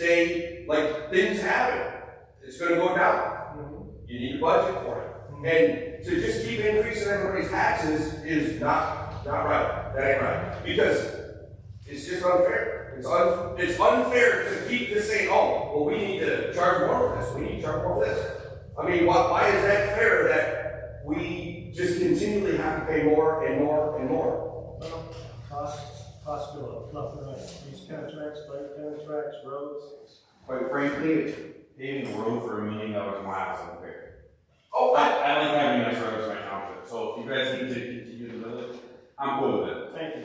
stay like things happen. It's going to go down. You need a budget for it. And to just keep increasing everybody's taxes is not right. That ain't right. Because it's just unfair. It's unfair to keep just saying, oh, well, we need to charge more for this. We need to charge more for this. I mean, why is that fair that we just continually have to pay more and more and more? Well, costs go up, left and right. These contracts, bike contracts, roads. Quite frankly, paving a road for $1 million a mile is unfair. Oh, I like having nice roads in my township, so if you guys need to continue to build it, I'm cool with it. Thank you.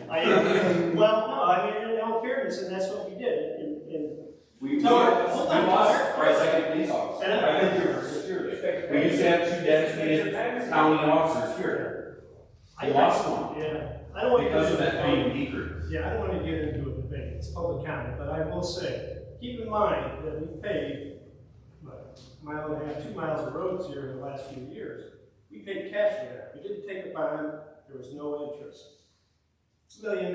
Well, no, I mean, in all fairness, and that's what we did. We hold on, lost our second police officer. I've been here for 6 years. We used to have 2 designated county officers here. I lost one. Yeah. I don't want because of that paying decrease. Yeah, I don't want to get into a debate. It's public comment, but I will say, keep in mind that we paid a mile and a half, 2 miles of roads here in the last few years. We paid cash for that. We didn't take a bond. There was no interest. It's $1 million.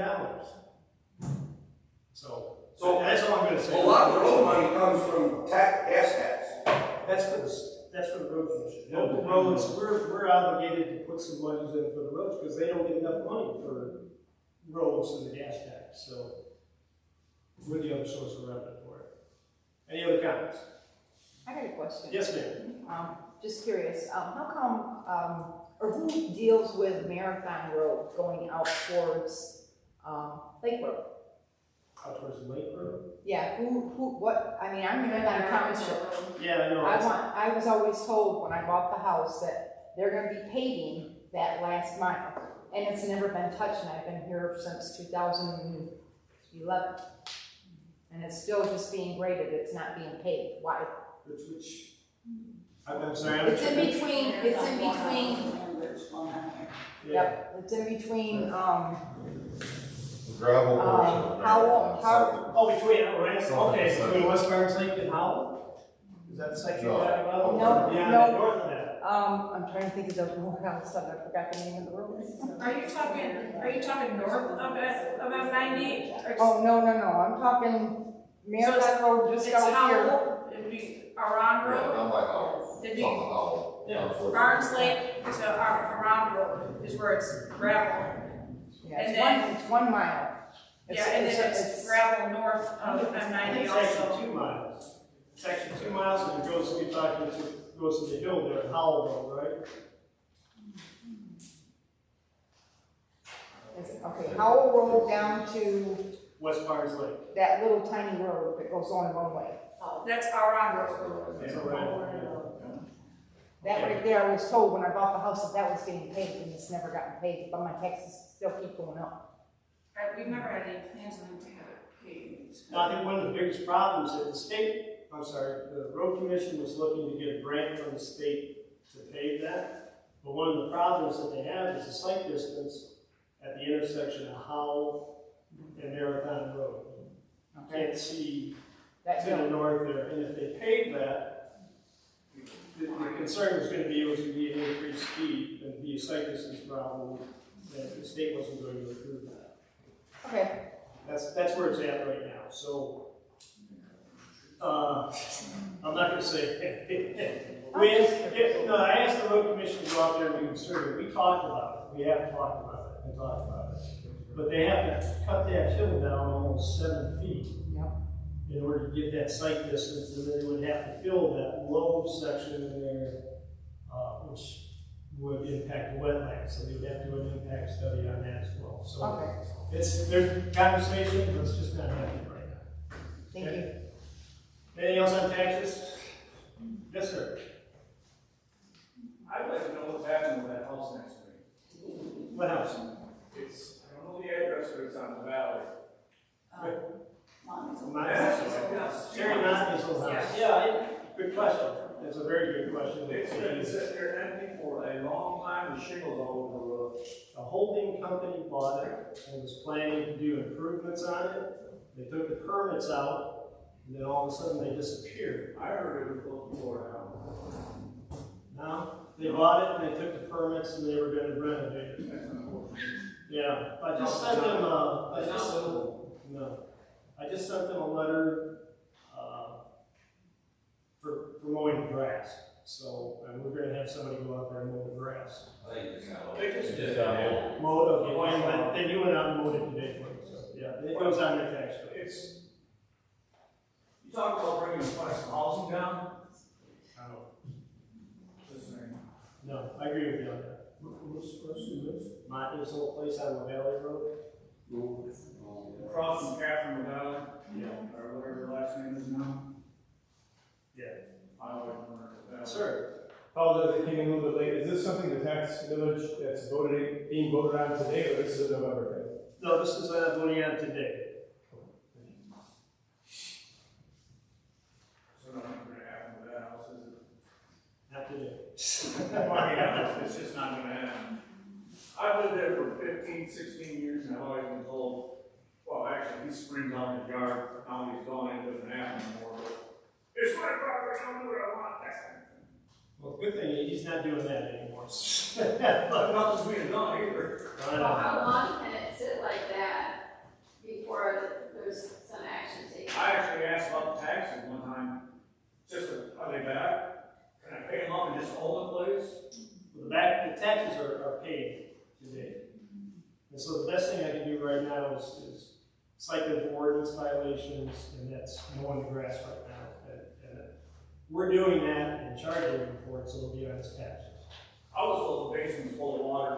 So that's all I'm going to say. A lot of the road money comes from gas tax. That's for the road commission. Local roads, we're obligated to put some money in for the roads because they don't get enough money for roads and the gas tax. So we're the other source of revenue for it. Any other comments? I got a question. Yes, ma'am. Just curious, how come, or who deals with Marathon Road going out towards Lake Road? Out towards the Lake Road? Yeah, what, I mean, I'm in Marathon Township. Yeah, I know. I was always told when I bought the house that they're gonna be paving that last mile. And it's never been touched, and I've been here since 2011. And it's still just being graded, it's not being paved. Why? Which I'm sorry. It's in between, Yeah. yep, it's in between, Gravel portion. Howell. Oh, between, okay, between West Barnes Lake and Howell? Is that the section you're talking about? No, yeah, no. north of that. I'm trying to think of the road outside, I forgot the name of the road. Are you talking north of F90? Oh, no, I'm talking Marathon Road just out here. Howell, it'd be Aron Yeah, Road. not like Howell. It'd be Something Howell. Yeah. Barnes Lake to Aron Road is where it's gravel. Yeah, it's 1 mile. Yeah, and then it's gravel north of M90 It's also. actually 2 miles. It's actually 2 miles and it goes to the hill there, Howell Road, right? Okay, Howell Road down to West Barnes Lake. that little tiny road that goes on one way. That's Aron Road. That's all right. That right there, I was told when I bought the house that was being paved, and it's never gotten paved, but my taxes still keep going up. We've never had any plans on to have it paved. Now, I think one of the biggest problems that the road commission was looking to get a grant from the state to pave that. But one of the problems that they have is the sight distance at the intersection of Howell and Marathon Road. You can't see That to the hill. north there, and if they paved that, the concern was going to be it was going to be an increased speed and be a sight distance problem, and the state wasn't going to approve that. Okay, That's where it's at right now. So I'm not going to say. I asked the road commission to go out there and be conservative. We talked about it. We have talked about it and talked about it. But they have to cut that hill down almost 7 feet. Yep. In order to get that sight distance, and then they would have to fill that low section in there, which would impact the wetlands. So they would have to do an impact study on that as well. So okay, there's conversation, but it's just not happening right now. thank you. Anything else on taxes? Yes, sir. I'd like to know what's happening with that house next to me. What house? It's, I don't know the address, but it's on the valley. Terry Matthew's old house. Yeah, good question. That's a very good question. It's been sitting there empty for a long time, with shingles all over the roof. A holding company bought it and was planning to do improvements on it. They took the permits out, and then all of a sudden they disappeared. I heard it was supposed to be tore out. Now, they bought it and they took the permits and they were going to renovate it. That's unfortunate. Yeah, I just sent them I just sent them a letter for mowing the grass. So, and we're gonna have somebody go out there and mow the grass. They just Mowed, okay, then you went out and mowed it today for me, so, yeah, it goes on your tax bill. You talk about bringing the price of housing down? I don't know. This thing. No, I agree with you on that. What's this? This little place on the Valley Road? Across from Catherine Valley, Yeah. or whatever her last name is now. Yeah. I always remember that. Sir? Apologize, it came in a little bit late. Is this something the tax village that's being voted on today, or this is a November thing? No, this is voting on today. So nothing's gonna happen with that house, is it? Not today. It's just not gonna happen. I've lived there for 15, 16 years, and I've always been told, well, actually, he springs on the yard, now he's gone, it doesn't happen anymore, but it's my property, I don't do what I want, that kind of thing. Well, good thing he's not doing that anymore. But nothing's being done either. Well, how long can it sit like that before there's some action taken? I actually asked about the taxes one time, are they back? Can I pay them up and just own the place? The taxes are paid today. And so the best thing I can do right now is citing ordinance violations, and that's mowing the grass right now. And we're doing that and charging him for it, so it'll be on his taxes. I was told the basin's full of water.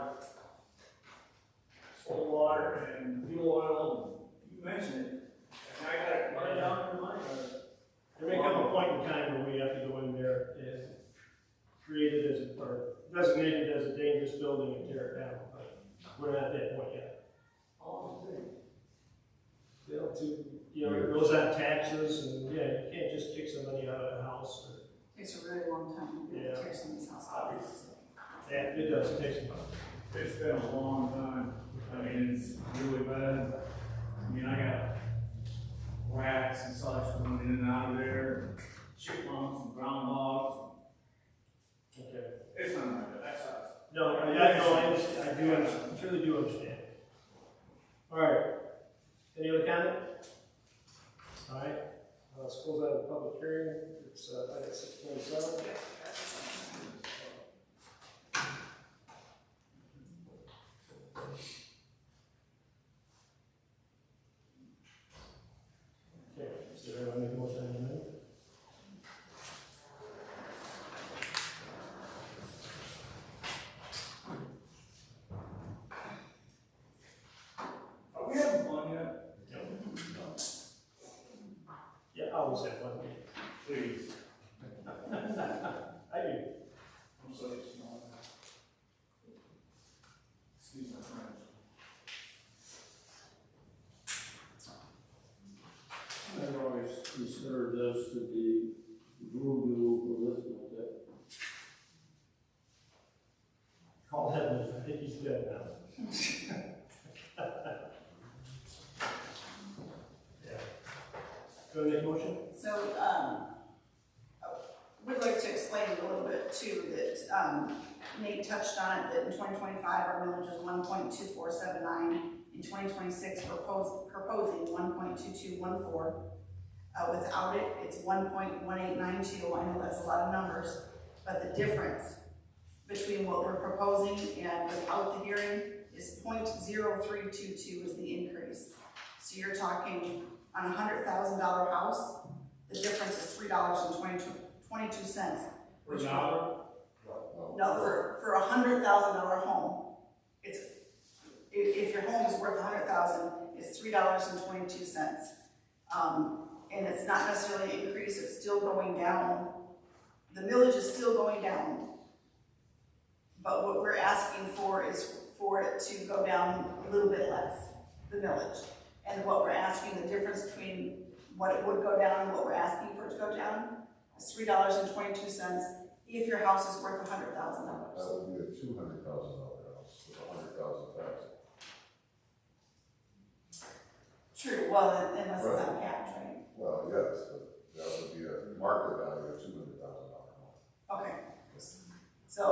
It's full of water and fuel oil, you mentioned it. And I got it right down in my yard. There may come a point in time where we have to go in there and create it as, or designate it as a dangerous building and tear it down, but we're not at that point yet. It goes on taxes, and yeah, you can't just kick somebody out of the house. Takes a really long time to Yeah. tear somebody's house out. Yeah, it does, it takes some time. It's been a long time. I mean, it's really bad. I mean, I got rats and such going in and out of there, chipmunks and groundhogs. Okay. It's not like that, that's us. No, I understand. I do understand, I truly do understand. All right, any other comment? All right, let's close out the public hearing. It's, item 6.7. Okay, so everyone make a motion in a minute? Are we having fun yet? Yeah, I always have fun. Please. I do. I'm sorry, it's not. Excuse my French. I've always considered this to be voodoo arithmetic. Call Heaven, I think he's dead now. Yeah. Go ahead, make a motion? So, we'd like to explain a little bit too, that, Nate touched on it, that in 2025, our millage is 1.2479. In 2026, proposing 1.2214. Without it, it's 1.1892. I know that's a lot of numbers, but the difference between what we're proposing and without the hearing is 0.0322 is the increase. So you're talking on a $100,000 house, the difference is $3.22. For an hour? No, for a $100,000 home, it's, if your home is worth $100,000, it's $3.22. And it's not necessarily an increase, it's still going down. The millage is still going down. But what we're asking for is for it to go down a little bit less, the millage. And what we're asking, the difference between what it would go down and what we're asking for it to go down is $3.22 if your house is worth $100,000. That would be a $200,000 house with $100,000 tax. True, well, unless it's uncapped, right? Well, yes, but that would be a market value of $200,000 home. Okay. So,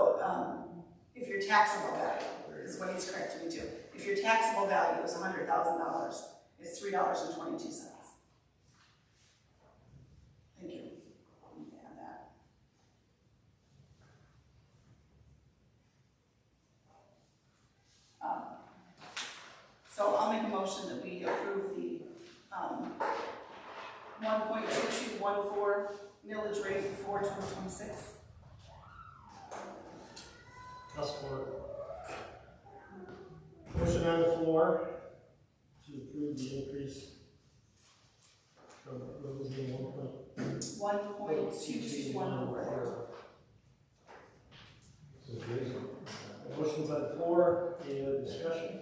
if your taxable value is what he's correcting me to, if your taxable value is $100,000, it's $3.22. Thank you. Let me add that. motion that we approve the, 1.2214 millage rate for 2026. I'll support. Motion on the floor to approve the increase from, what was the 1.2214. Motion's on the floor, any other discussion?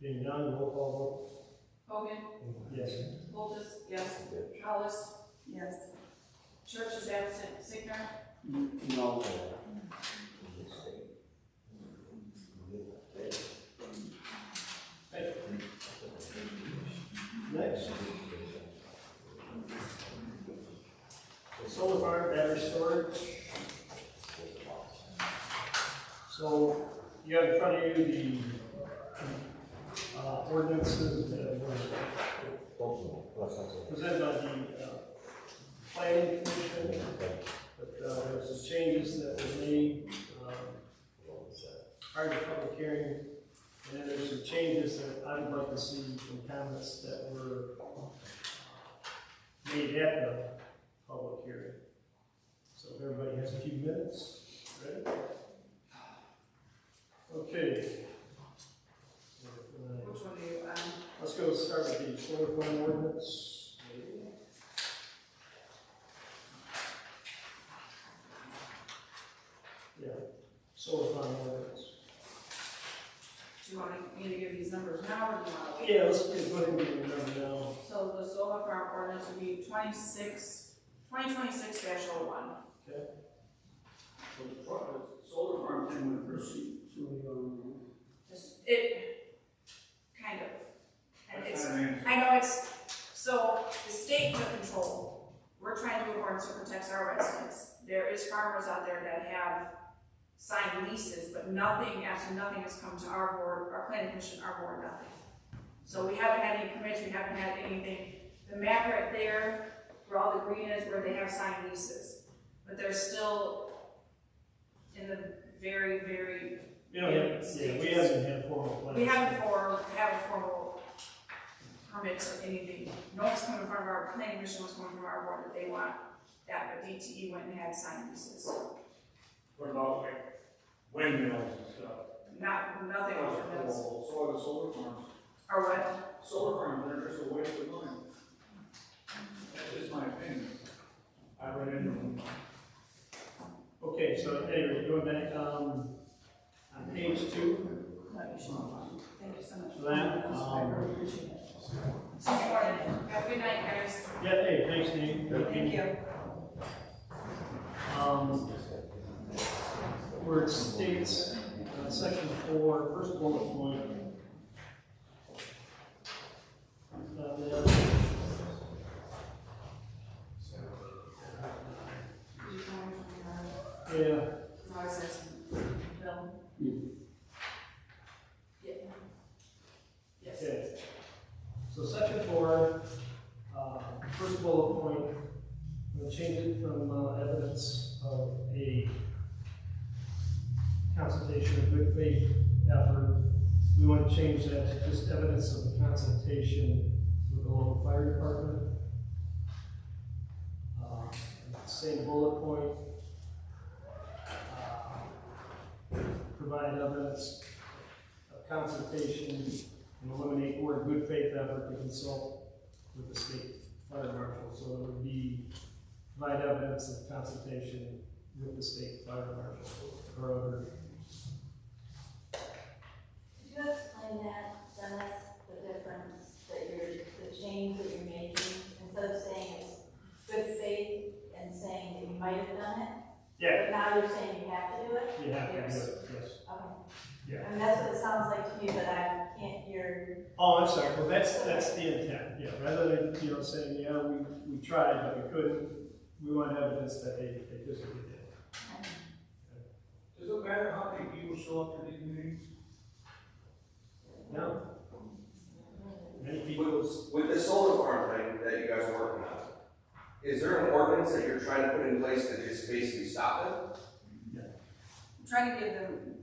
Being none, roll call Hogan, vote. Yes. Coultas, yes. Hollis, Yes. Church is absent. Sickner, No. Next. Solar farm battery storage. So you have in front of you the ordinances that were presented by the planning commission, but there's some changes that were made prior to public hearing, and then there's some changes that I would like to see from comments that were made at the public hearing. So if everybody has a few minutes, ready? Okay. which one do you, Let's go start with the solar farm ordinance. Yeah, solar farm ordinance. do you want me to give these numbers now, or do you want to wait? Yeah, let's go ahead and give it a number now. So the solar farm ordinance would be 2026-01. Okay. So the solar farm thing would proceed. It, kind of. And it's, I know it's, so the state took control. We're trying to do an ordinance that protects our residents. There is farmers out there that have signed leases, but nothing, absolutely nothing has come to our board, our planning commission, our board, nothing. So we haven't had any permits, we haven't had anything. The map right there, where all the green is, where they have signed leases. But they're still in the very, very We don't have, yeah, we haven't had formal plans. we haven't have a formal permits or anything. No one's coming in front of our planning commission, was coming from our board that they want that, but DTE went and had signed leases. What about like windmills and stuff? Nothing else from those. So are the solar farms. Or what? Solar farms, they're just a waste of money. That's just my opinion. I read into them. Okay, so anyway, going back, on page 2, No, you should move on. Thank you so much. for that, I really appreciate it. Have a good night, guys. yeah, hey, thanks, Nate. Thank you. Where it states, section 4, first bullet point. Yeah. No, I was asking Bill. Yeah. Yes. Okay. So section 4, first bullet point, I'm going to change it from evidence of a consultation of good faith effort. We want to change that to just evidence of a consultation with the local fire department. Same bullet point. Provide evidence of consultation and eliminate word good faith effort to consult with the state fire marshal. So it would be provide evidence of consultation with the state fire marshal or other. Could you explain that, Dennis, the difference that the change that you're making, instead of saying it's good faith and saying that you might have done it? Yeah. But now you're saying you have to do it? You have to do Yes. it, yes. Okay. Yeah. I mean, that's what it sounds like to me, that I can't hear. Oh, I'm sorry, well, that's the intent, yeah, rather than, saying, yeah, we tried, but we couldn't, we want evidence that they physically did. Does it matter how many people show up to these meetings? No? Many people, With the solar farm thing that you guys are working on, is there an ordinance that you're trying to put in place to just basically stop it? I'm trying to give them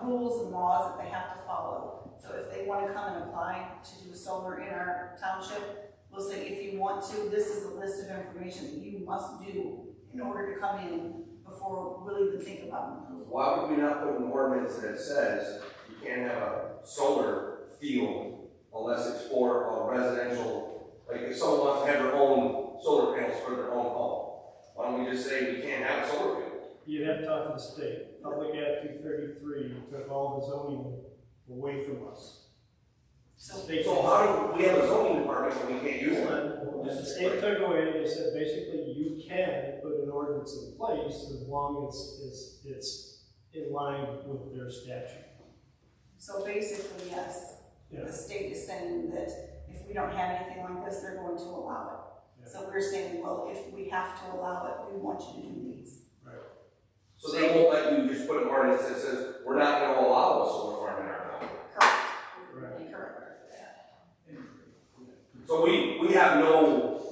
rules and laws that they have to follow. So if they want to come and apply to do solar in our township, we'll say, if you want to, this is a list of information that you must do in order to come in before we'll even think about approval. Why would we not put an ordinance that says you can't have a solar field unless it's for a residential, like if someone wants to have their own solar panels for their own home? Why don't we just say we can't have a solar field? You'd have to talk to the state. Public Act 233 took all the zoning away from us. So how do we have a zoning department when we can't use it? The state took away, they said basically you can put an ordinance in place as long as it's in line with their statute. So basically, yes, Yeah. the state is saying that if we don't have anything like this, they're going to allow it. Yeah. So we're saying, well, if we have to allow it, we want you to do these. Right. So they won't let you just put an ordinance that says we're not going to allow a solar farm in our town. Correct. Right. Correct. So we have no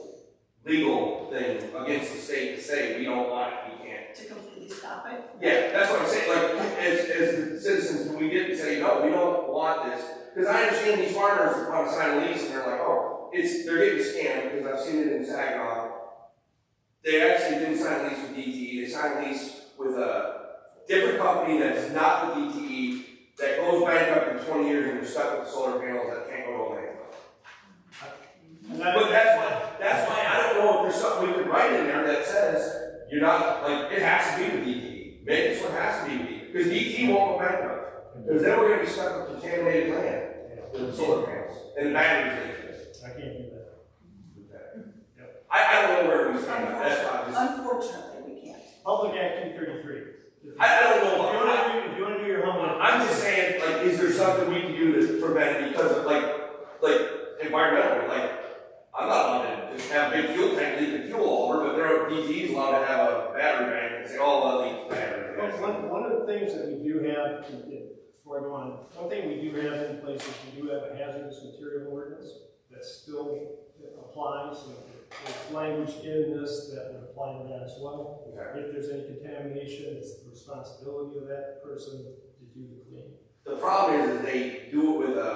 legal thing against the state to say we don't want it, we can't. To completely stop it? Yeah, that's what I'm saying, like, as the citizens, when we get and say, no, we don't want this, because I understand these farmers want to sign a lease, and they're like, oh, they're getting scammed, because I've seen it in Saginaw. They actually didn't sign a lease with DTE, they signed a lease with a different company that's not with DTE, that goes bankrupt in 20 years, and you're stuck with the solar panels that can't go to a landfill. But that's why I don't know if there's something we could write in there that says you're not, like, it has to be with DTE. Maybe this one has to be with DTE, because DTE won't go bankrupt. Because then we're gonna be stuck with contaminated land with the solar panels and the batteries. I can't do that. I don't know where we stand, that's why I just, Unfortunately, we can't. Public Act 233. I don't know. If you want to do your homework. I'm just saying, like, is there something we can do to prevent it because of, like environmentally, like, I'm not allowed to just have a big fuel tank leaking fuel all over, but there are DTEs allowed to have a battery bank and say, oh, well, leak battery. One of the things that we do have, before I go on, one thing we do have in place is we do have a hazardous material ordinance that still applies. And there's language in this that would apply to that as well. Okay. If there's any contamination, it's the responsibility of that person to do the cleaning. The problem is that they do it with a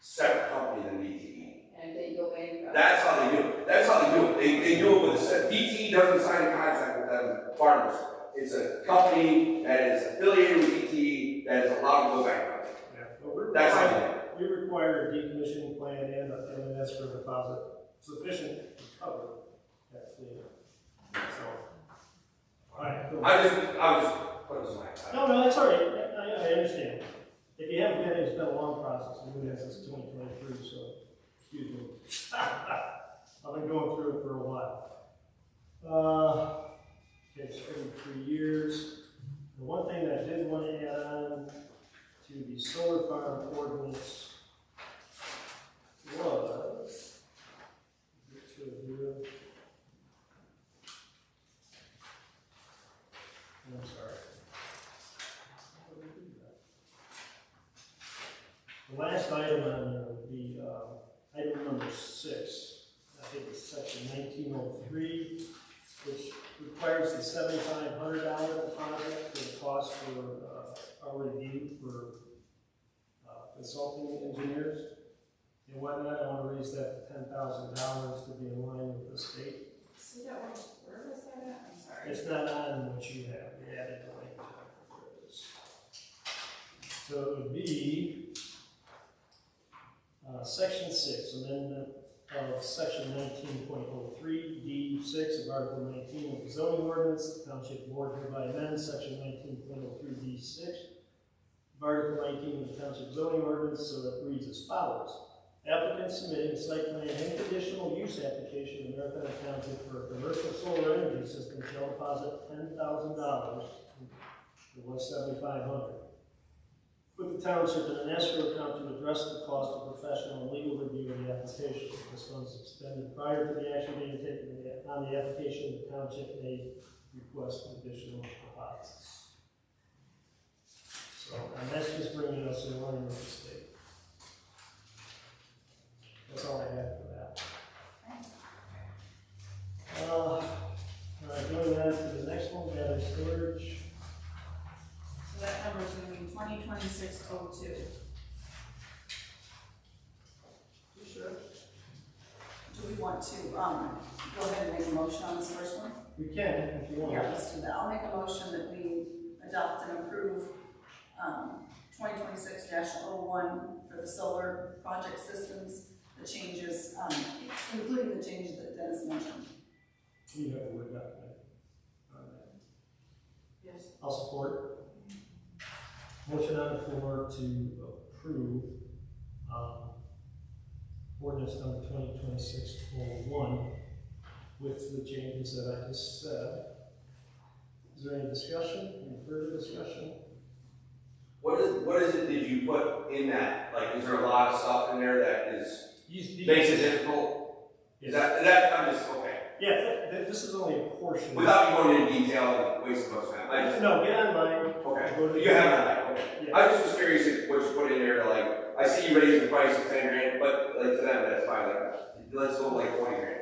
separate company than DTE. And they go bankrupt. That's how they do it. That's how they do it. They do it with a set. DTE doesn't sign a contract with them farmers. It's a company that is affiliated with DTE that is allowed to go bankrupt. Yeah. But That's how they do it. we require a decommissioning plan and an escrow deposit sufficient to cover that cleaning. So, all right. Cool. I was just putting this back. No, that's all right. I understand. If you haven't been, it's been a long process. We've been since 2023, so excuse me. I've been going through it for a while. Okay, it's every 3 years. The one thing that I did want to add on to the solar farm ordinance was, get to it here. I'm sorry. The last item on there would be item number 6. I think it's section 1903, which requires the $7,500 deposit for the cost for a review for consulting engineers and whatnot. I want to raise that to $10,000 to be in line with the state. See that one, where was that at? I'm sorry. It's not on what you have. We added the language on it. There it is. So it would be section 6, amendment of section 19.03 D6 of Article 19 of the zoning ordinance. The Township Board hereby amends section 19.03 D6 of Article 19 of the Township zoning ordinance, so that reads as follows. Applicant submitting a site plan and conditional use application to Marathon Township for a commercial solar energy system shall deposit $10,000, it was $7,500. Put the township in an escrow account to address the cost of professional and legal review of the application. This funds expended prior to the action being taken on the application. The township may request additional deposits. So, and that's just bringing us in line with the state. That's all I have for that. All right, going on to the next one, battery storage. So 2026-02. Sure. Do we want to, go ahead and make a motion on this first one? We can, if you want. Yeah, let's do that. I'll make a motion that we adopt and approve, 2026-01 for the solar project systems, the changes, including the changes that Dennis mentioned. You have a word document on that. Yes. I'll support. Motion on the floor to approve, ordinance number 2026-01 with the changes that I just said. Is there any discussion, any further discussion? What is it that you put in that? Like, is there a lot of stuff in there that makes it difficult? Is that, I'm just, okay. Yeah, this is only a portion. Without you going into detail and wasting much time. No, get online. Okay, you have it on that, okay. Yeah. I just was curious if what you put in there to like, I see you raise the price to 10 grand, but like to them, that's fine, like, let's go like 20 grand.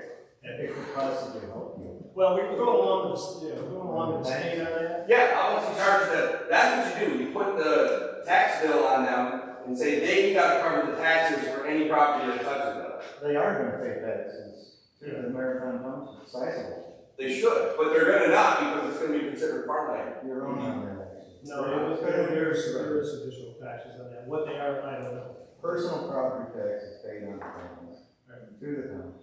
Well, we're going along with the state on that. Yeah, how much you charge the, that's what you do, you put the tax bill on them and say they gotta cover the taxes for any property that touches them. They are gonna pay taxes to the Marathon Township, sizable. They should, but they're gonna not because it's gonna be considered farmland. Your own on there. No, there is additional taxes on that. What they are, I don't know. Personal property taxes paid on the township, to the township.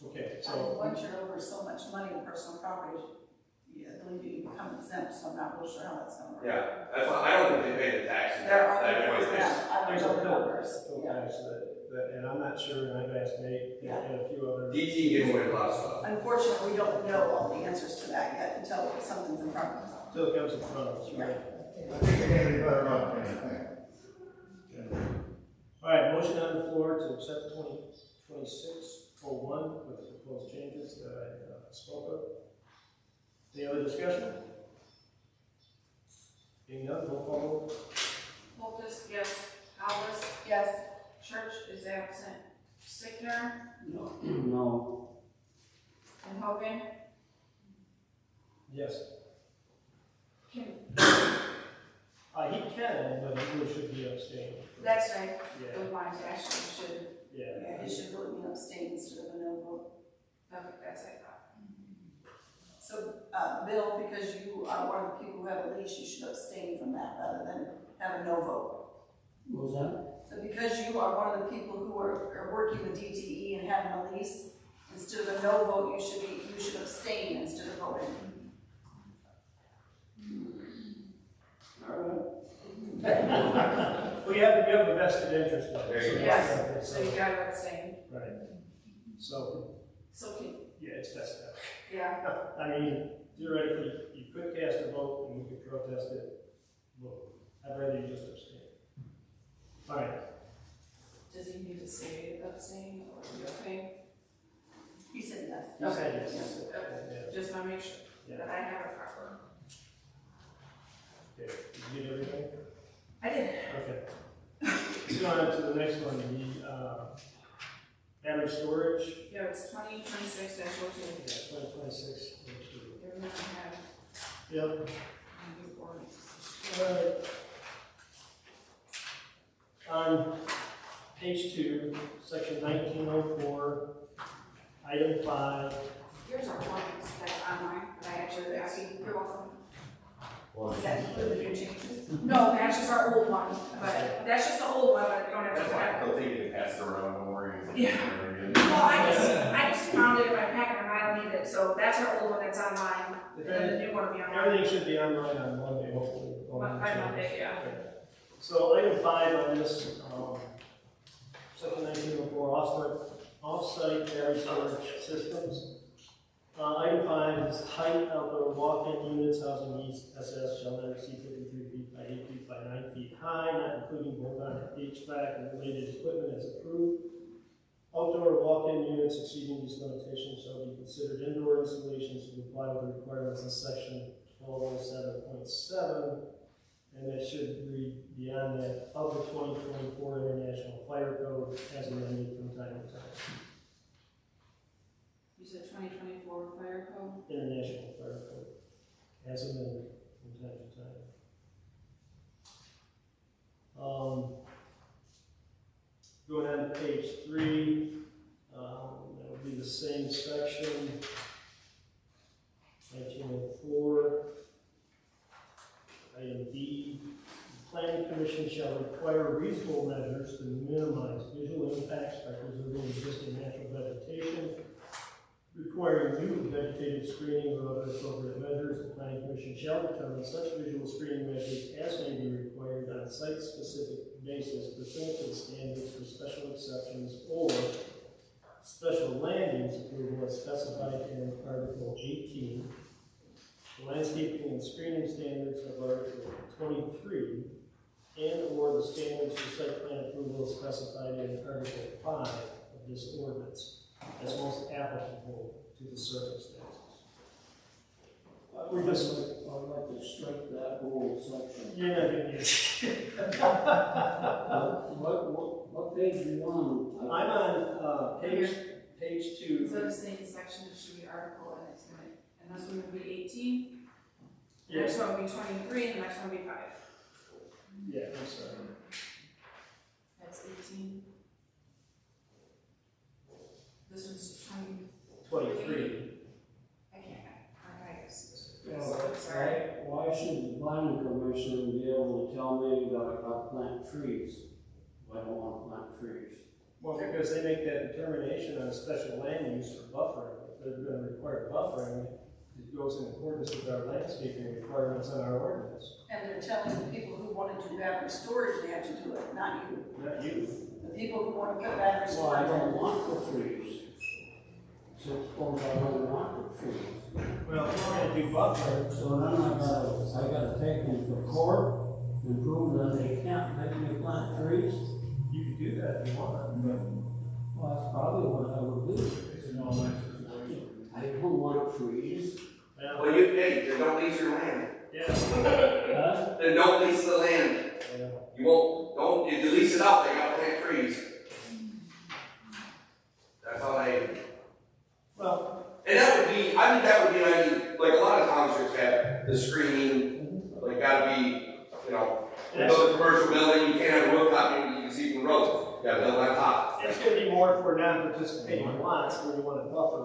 Okay, So so, once you're over so much money in personal property, I believe you become exempt, so I'm not real sure how that's gonna work. Yeah, that's why, I don't think they pay the taxes. There are, That everybody pays. there's a other bill, numbers, yeah. and I'm not sure, and I've asked Nate and a few others. DT gives away a lot of stuff. Unfortunately, we don't know all the answers to that yet until something's in front of us. Still comes in front of us, right? I think they're gonna be better off than anything. All right, motion on the floor to accept 2026-01 with the proposed changes that I spoke of. Any other discussion? Being none, roll call. Coultas, yes. Hollis, Yes. Church is absent. Sickner No. and Hogan. Yes. Kim. He can, but he really should be abstaining. That's right. Yeah, Those lines actually should, yeah. Yeah, it should really be abstained instead of a no vote. okay, that's it. So, Bill, because you are one of the people who have a lease, you should abstain from that rather than have a no vote. What was that? So because you are one of the people who are working with DTE and having a lease, instead of a no vote, you should abstain instead of voting. All right. Well, you have a vested interest in it. There you go. Yes, so you gotta abstain. Right. So, So can, yeah, it's best that. yeah, I mean, theoretically, you could cast a vote and we could protest it. Well, I'd rather you just abstain. All right. does he need to say abstain or are you okay? He said yes. You said yes. Okay. Yeah. Just wanna make sure Yeah. that I have it proper. Okay. Did you get everything? I did. Okay. Let's go on to the next one, the average storage. Yeah, it's 2026-02. Yeah, 2026. Everyone have Yep. new ordinance. On page 2, section 1904, item 5. Here's our ordinance that's online, but I actually, you're welcome. Is that included in your changes? No, that's just our old one, but that's just the old one, but you don't have That's to. fine, they'll take it and pass it around, don't worry. Yeah. Well, I just found it in my packet and I don't need it, so that's our old one that's online, and then the new one will be online. Everything should be online on Monday, hopefully. By Monday, yeah. Okay. So item 5 on this, section 1904, off-site battery storage systems. Item 5 is height outdoor walk-in units housing these SS shall not exceed 53 feet by 8 feet by 9 feet high, not including bolt-on HVAC and related equipment as approved. Outdoor walk-in units exceeding these limitations shall be considered indoor installations to comply with the requirements in section 1207.7, and that should read beyond that of the 2024 International Fire Code as amended from time to time. You said 2024 fire code? International Fire Code as amended from time to time. page 3, that would be the same section, 1904. Item B, the planning commission shall require reasonable measures to minimize visual impacts by preserving existing natural vegetation. Requiring new vegetative screening or other appropriate measures, the planning commission shall determine such visual screening measures as may be required on site-specific basis pursuant to the standards for special exceptions or special land use approval as specified in Article 18. The landscaping and screening standards of Article 23 and or the standards for site plan approval as specified in Article 5 of this ordinance as most applicable to the circumstances. I'd like to strike that whole section. You're not gonna use it. What page are you on? I'm on, page 2. Instead of saying section, it should be article, and it's gonna, and this one would be 18. The Yeah. next one would be 23, and the next one would be 5. Yeah, I'm sorry. That's 18. This one's 23. I can't, I guess. Why should the planning commission be able to tell me that I got to plant trees? I don't want to plant trees. Well, because they make that determination on special land use for buffering. If they're gonna require buffering, it goes in accordance with our landscaping requirements on our ordinance. And they're telling the people who want to do battery storage, they have to do it, not you. Not you. The people who want to put battery Well, I storage. don't want the trees. So suppose I don't want the trees. Well, if we're gonna do buffering, So then I gotta take them to court and prove that they can't make me plant trees? you can do that if you want, but Well, that's probably what I would do. It's an all nice situation. I don't want trees. Well, then don't lease your land. yeah. Then don't lease the land. Yeah. You won't, if you lease it out, they gotta plant trees. That's all Well, and that would be, I think that would be, like a lot of townships have the screening, like gotta be, you build a commercial building, you can't have a rooftop, you can see from the road. You gotta build on top. it's gonna be more for non-participating lots where you want to buffer.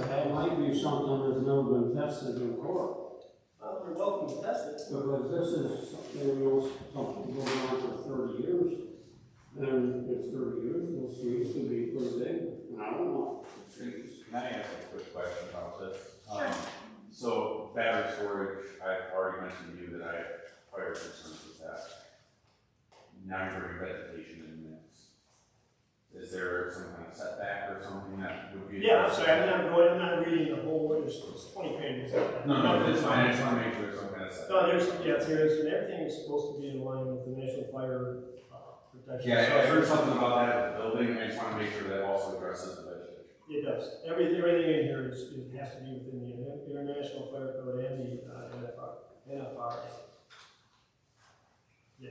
That might be something that's never been tested in court. Well, you're welcome to test it. Because this is, something going on for 30 years. And if 30 years, those trees could be pretty big. And I don't want trees. Can I ask a quick question about this? Sure. So battery storage, I've already mentioned to you that I have fire concerns with that. Now you're bringing vegetation in the mix. Is there some kind of setback or something that would be? Yeah, I'm sorry, I'm not reading the whole, there's 20 pages. No, it's fine, I just want to make sure there's some kind of setback. No, there is, and everything is supposed to be in line with the National Fire Protection. Yeah, I heard something about that at the building, I just want to make sure that also addresses the vegetation. It does. Everything in here has to be within the International Fire Code and the NFR. Yeah,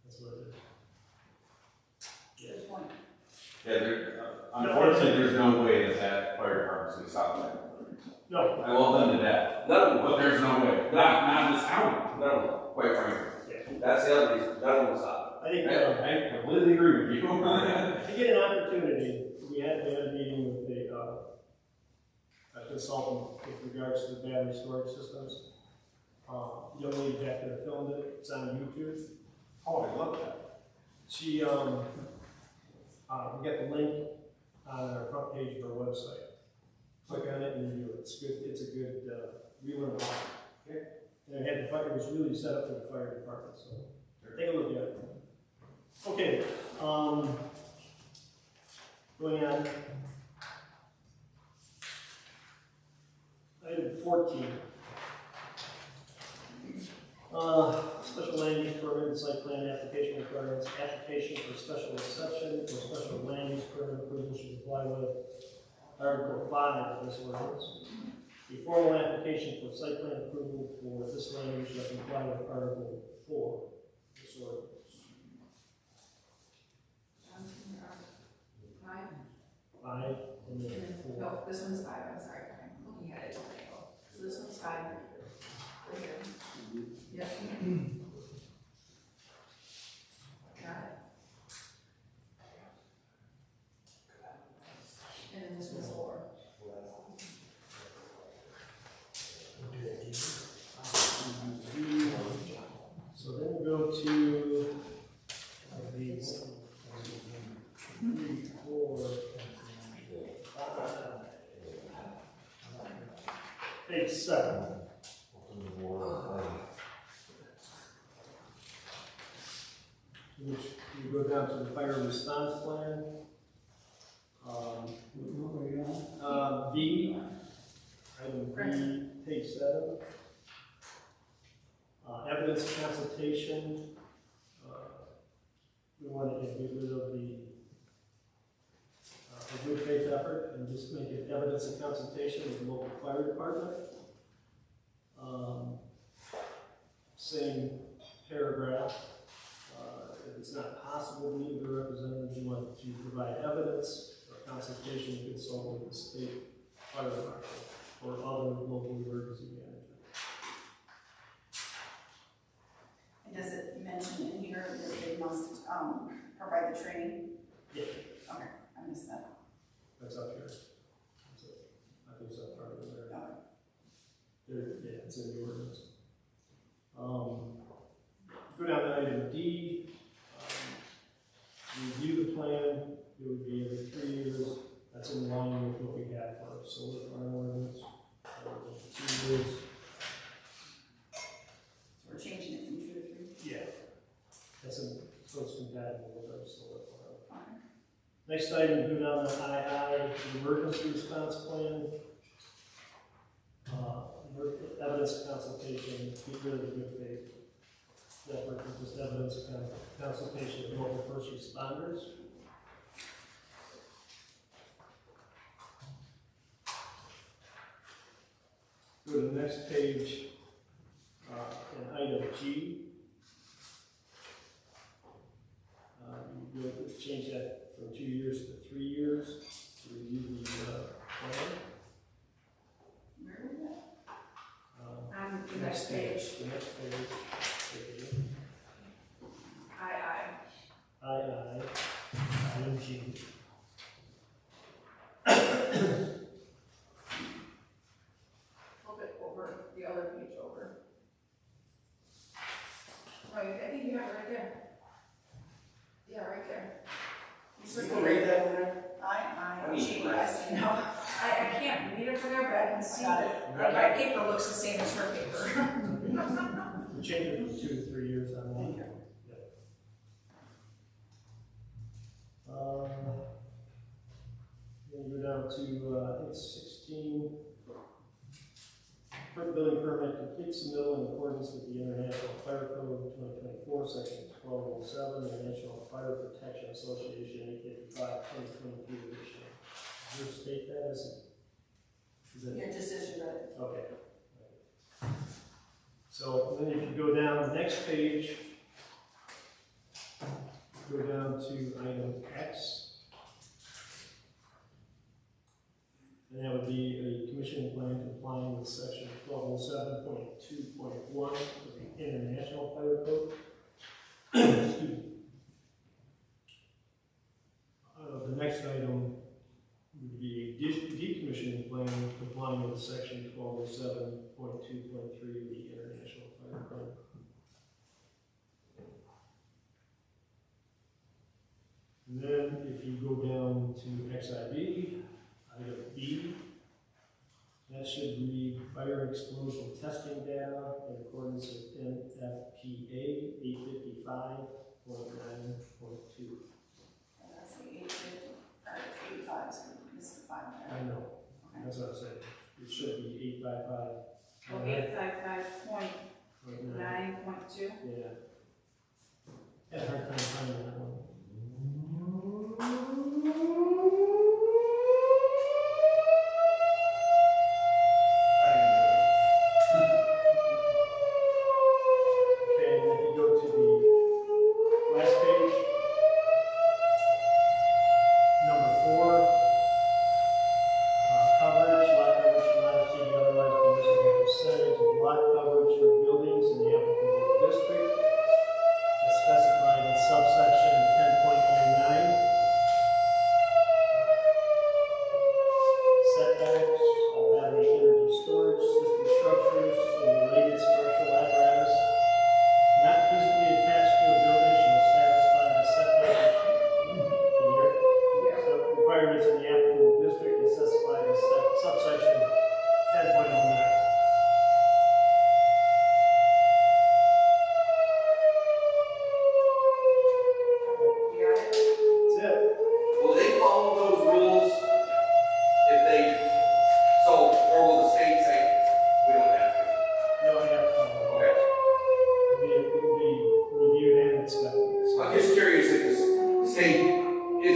that's what it is. Yeah. Good point. Yeah, unfortunately, there's no way that fire department's gonna stop that. No. I love them to death. None of them. But there's no way. Not in this county. None of them, quite frankly. That's the other reason, none of them will stop. I think, I completely agree with you. to get an opportunity, we had a meeting with a consultant with regards to the battery storage systems. Young lady back there filmed it, it's on YouTube. Oh, I love that. She, we got the link on our front page of our website. Click on it and review it. It's good, it's a good, we learned a lot. Okay. And it had the fire, it was really set up for the fire department, so take a look at it. Okay, going on. Item 14. Special land use permit and site plan application requirements. Application for special exception or special land use permit approval should comply with Article 5 of this ordinance. A formal application for site plan approval for this land use shall comply with Article 4 of this ordinance. 5 and then 4. No, this one's 5, I'm sorry, I'm looking at it. So this one's 5. Right here. Yep. Got it. go to these 3, 4, 5, page 7. Which we go down to the fire response plan. B, item B, page 7. Evidence consultation. We want to get rid of the good faith effort and just make it evidence and consultation with the local fire department. Same paragraph. If it's not possible to meet with the representatives, you want to provide evidence or consultation to consult with the state fire marshal or other local emergency management. And does it mention in here that they must, provide the training? Yeah. Okay, I missed that. That's up here. That's it. I think it's up further there. Okay. There, yeah, it's in the ordinance. Go down to item D. Review the plan. It would be every 3 years. That's in line with what we have for our solar farm ordinance. 2 years. So we're changing it from 2 to 3? Yeah. That's so it's compatible with our solar farm. Okay. Next item, go down to II, the emergency response plan. Evidence consultation, get rid of the good faith. That works with just evidence consultation with local first responders. Go to the next page, and item G. You'll change that from 2 years to 3 years to review the plan. Where is that? On the next page. The next page. Item G. Flip it over, the other page over. Oh, I think you have it right there. Yeah, right there. You can read that in there? No, I can't read it from there, but I can see that. Like, my paper looks the same as her paper. We change it from 2 to 3 years on that. Yep. Then go down to, I think 16. Building permit complete submittal in accordance with the International Fire Code 2024, section 1207, the National Fire Protection Association 855 2022 edition. Does yours state that? Is it? Yeah, just as you read it. Okay. So then if you go down the next page, go down to item X. And that would be a commissioning plan complying with section 1207.2.1 of the International Fire Code. Excuse me. The next item would be a decommissioning plan complying with section 1207.2.3 of the International Fire Code. And then if you go down to XIB, item B, that should read fire explosion testing data in accordance with NFPA 855.9.2. That's the 850, or 85, so this is 5 there. I know, that's what I said. It should be 855. Oh, 855.9.2. Yeah. Had a hard time finding that one.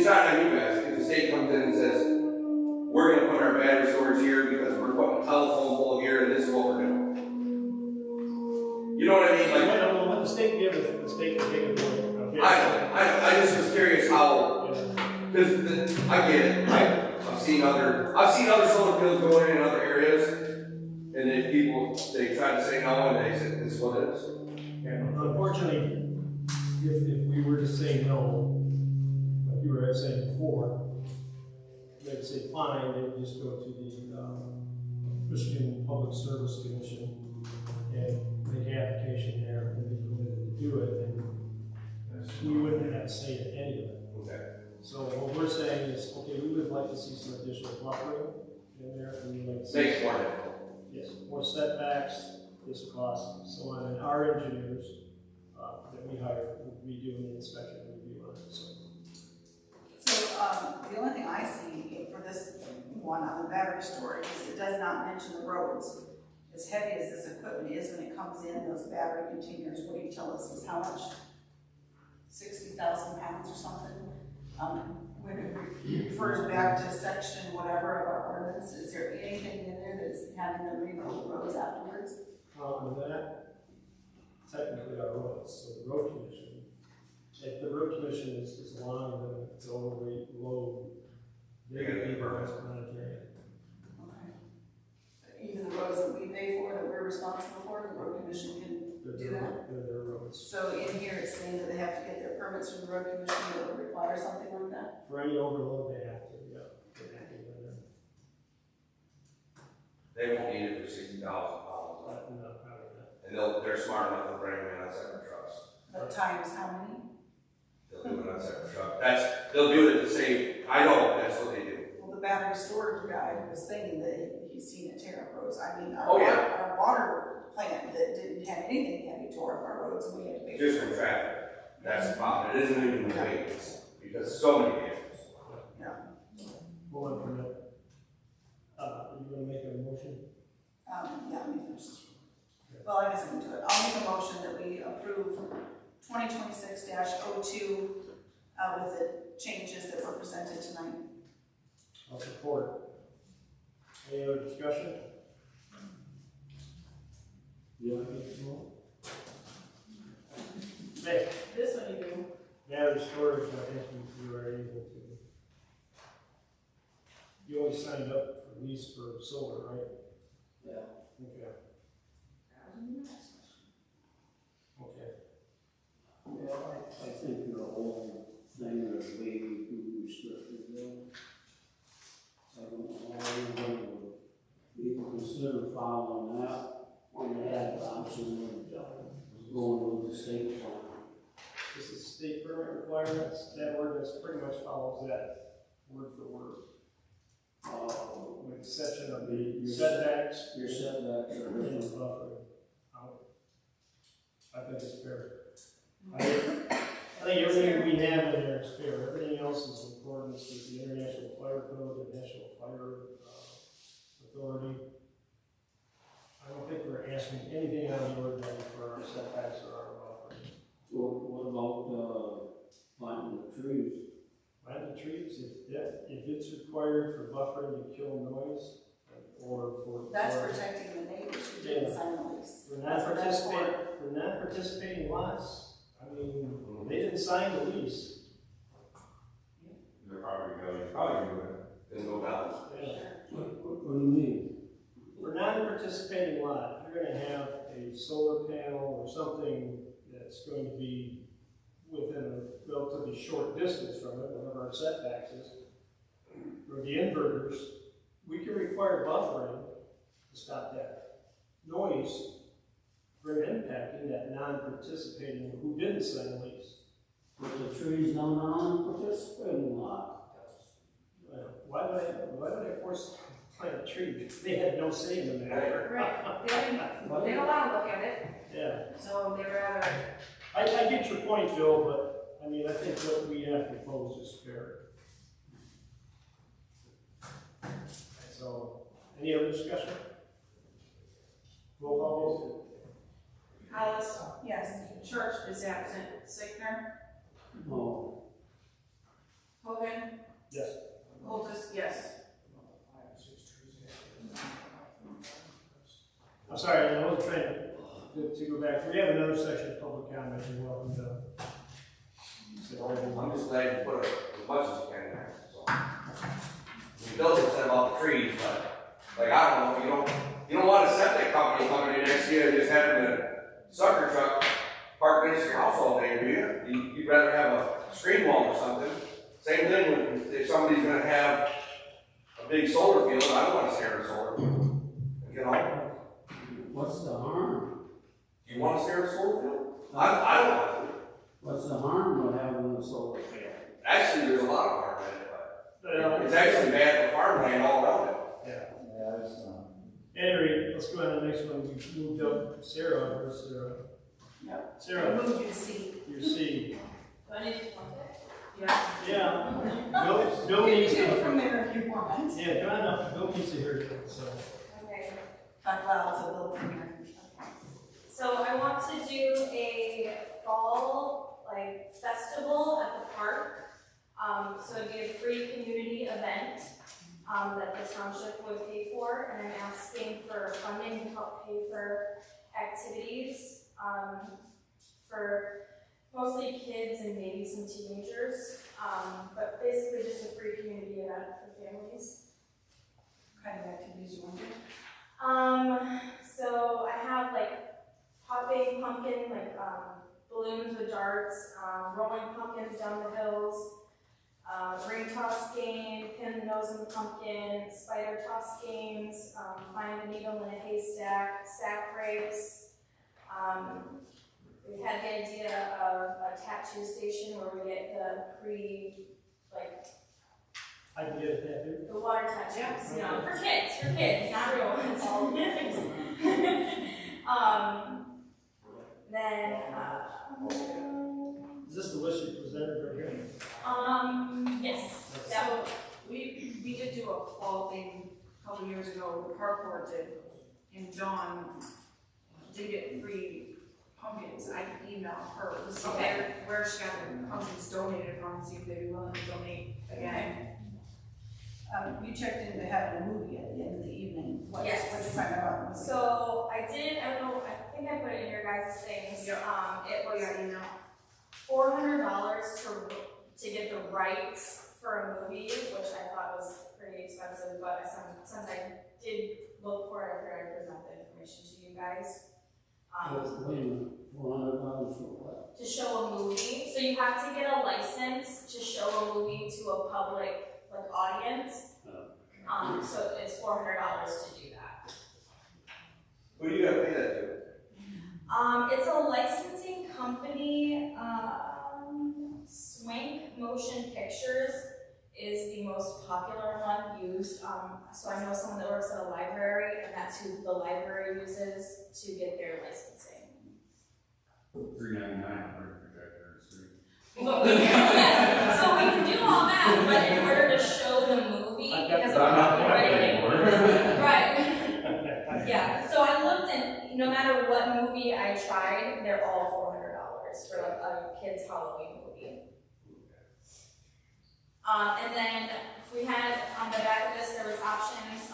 it's not on you guys, if the state comes in and says, we're gonna put our battery storage here because we're putting a telephone pole here and this is what we're doing. You know what I mean? I Like, don't know what the state gives, the state can take it away. I just was curious how, because I get it, I've seen other solar fields going in other areas, and then people, they try to say no, and they say, this is what it is. Unfortunately, if we were to say no, like you were saying before, they'd say fine, they would just go to the Michigan Public Service Commission and make an application there, and be permitted to do it, and we wouldn't have to say to any of it. Okay. So what we're saying is, okay, we would like to see some additional buffering in there, and we'd like to see. Makes it more difficult. Yes, more setbacks, this cost, so on, and our engineers, that we hire, will be doing the inspection and review on it, so. So, the only thing I see for this one on the battery storage is it does not mention the roads. As heavy as this equipment is when it comes in, those battery containers, what do you tell us is how much? 60,000 pounds or something? When it refers back to section whatever of our ordinance, is there anything in there that's having them rebuild the roads afterwards? And that, technically our roads, so the road commission, if the road commission is allowing them to overweight load, they would be the ones monitoring. Okay. Even the roads that we pay for, that we're responsible for, the road commission can do that? They're their roads. So in here it's saying that they have to get their permits from the road commission that would require something like that? For any overload, they have to, yeah. They have to do that. They won't need it for 60,000 pounds. No, probably not. And they're smart enough to bring them in on separate trucks. But times how many? They'll do it on separate truck. They'll do it to save, I know, that's what they do. Well, the battery storage guy was saying that he's seen it tear up roads. I mean, Oh, yeah. our water plant that didn't have anything heavy tore up our roads, and we had to pay. Just from traffic. That's the problem. It isn't even the weight, it's because so many vehicles. Yeah. Hold on for a minute. You wanna make a motion? Yeah, let me finish this. Well, I guess I can do it. I'll make a motion that we approve 2026-02 with the changes that were presented tonight. I'll support. Any other discussion? Yeah, I think so. Hey, This one you do. battery storage, I think you are able to. You always signed up for lease for solar, right? Yeah. Okay. Okay. Yeah, I think your whole thing is way too restricted there. I don't know how anybody would even consider following that when they had the option of going with the state farm. This is state permit requirements, that ordinance pretty much follows that word for word. With the exception of the setbacks. Your setbacks are And different. buffering. I think it's fair. I think everything we have in there is fair, everything else is in accordance with the International Fire Code, the National Fire Authority. I don't think we're asking anything out of the ordinary for our setbacks or our buffering. What about, planting the trees? Planting trees, if it's required for buffering to kill noise, or for. That's protecting the neighbors who didn't sign the lease. For That's what that's for. non-participating lots, I mean, they didn't sign the lease. Their property value is probably going to Then go down. Yeah. What do you mean? For non-participating lot, if you're gonna have a solar panel or something that's going to be within a relatively short distance from it, whatever our setbacks is, or the inverters, we can require buffering to stop that noise from impacting that non-participating who didn't sign the lease. But the trees don't non-participating lot. Why would I force them to plant a tree? They had no say in the matter. Right, they don't wanna look at it, Yeah, so they'd rather. I get your point, Phil, but, I mean, I think what we have proposed is fair. So, any other discussion? Roll call, Hollis, Yes. Church is absent, Sickner, No. Hogan? Yes. Coultas, yes. I'm sorry, I was trying to go back. We have another section of public comment. You're welcome to. I'm just glad you put as much as you can in there, so. Bill's upset about the trees, but, like, I don't know, you don't want a septic company coming in next year and just having a sucker truck parked next to your house all day, do you? You'd rather have a screen wall or something. Same thing with, if somebody's gonna have a big solar field, I don't wanna stare at a solar field, you know? What's the harm? You wanna stare at a solar field? I don't want to. What's the harm of having a solar field? Actually, there's a lot of harm in it, but it's actually bad for farmland all around it. Yeah, it's, Anyway, let's go on to the next one. We moved up Sarah, where's Sarah? Yep. Sarah, Move you to C. your C. Do I need to point it? Yeah. Yeah. Bill needs You can to. do it from there if you want. Yeah, come on up. Bill needs to hear it, so. Okay. Talk loud so they'll come here. So I want to do a fall, like, festival at the park. So it'd be a free community event, that the township would pay for, and I'm asking for funding to help pay for activities, for mostly kids and maybe some teenagers, but basically just a free community event for families. What kind of activities you want to do? So I have like popping pumpkin, like balloons with darts, rolling pumpkins down the hills, ring toss game, pin the nose in the pumpkin, spider toss games, find a needle in a haystack, sack race. We've had the idea of a tattoo station where we get the I can get it tattooed. the water tattoos, you know, for kids, not real ones. Then, Is this the list you presented right here? yes. So we did do a fall thing a couple years ago, the park board did, and Dawn did get free pumpkins. I can email her to see where she got the pumpkins donated from, and see if they'd be willing to donate again. You checked into having a movie at the end of the evening. What'd Yes. you find out? So I think I put it in your guys' things. It was $400 to get the rights for a movie, which I thought was pretty expensive, but since I did look for it, I figured I'd present the information to you guys. Wait a minute, $400 for what? To show a movie, so you have to get a license to show a movie to a public audience. So it's $400 to do that. Who do you gotta pay that to? It's a licensing company. Swank Motion Pictures is the most popular one used. So I know someone that works at a library, and that's who the library uses to get their licensing. $3.99 on projectors. But we can, so we can do all that, but in order to show the movie, because of copyright, right? Yeah. So I looked, and no matter what movie I tried, they're all $400 for like a kid's Halloween movie. And then we had on the back of this, there was options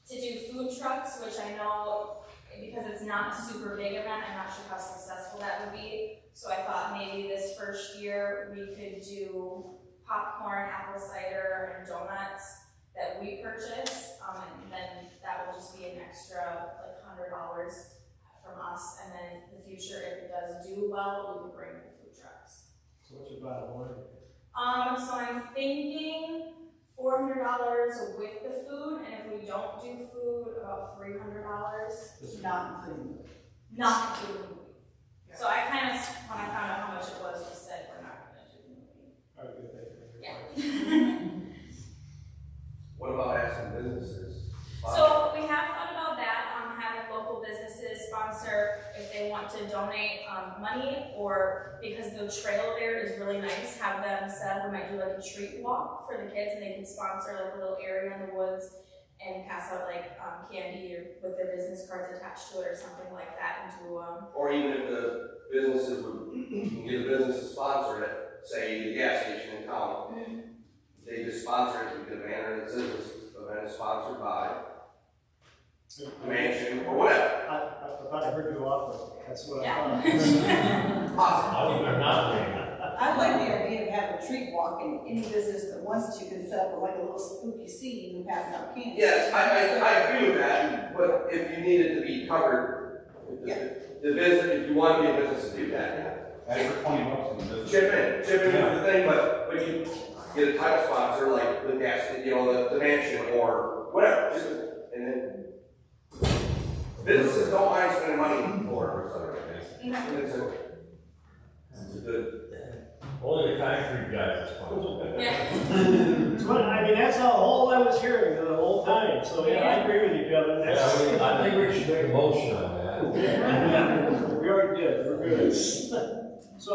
to do food trucks, which I know because it's not a super big event, I'm not sure how successful that would be. So I thought maybe this first year we could do popcorn, apple cider, and donuts that we purchase, and then that will just be an extra like $100 from us. And then in the future, if it does do well, we can bring the food trucks. So what's your bottom line? So I'm thinking $400 with the food, and if we don't do food, about $300. It's not including. Not including the movie. So I kind of, when I found out how much it was, just said we're not going to do the movie. All right, good, thank you. Yeah. What about asking businesses? So we have thought about that, having local businesses sponsor if they want to donate money, or because the trail there is really nice, have them set up, we might do like a treat walk for the kids, and they can sponsor like a little area in the woods and pass out like candy or with their business cards attached to it or something like that, and do Or even if the businesses would, you can get a business to sponsor it, say the gas station in town, a treat walk, and any business that wants to can set up like a little spooky scene and pass out candy. Yes, I agree with that, but if you needed to be covered, the business, if you want to be a business to do that, Ask for $20 in the business. chip in for the thing, but you get a title sponsor like the gas, the mansion or whatever, and then businesses don't mind spending money for it. It's a good. Only the concrete guys are sponsored. I mean, that's all I was hearing the whole time, so yeah, I agree with you, Kevin. Yeah, I think we should make a motion on that. We already did, we're good. So,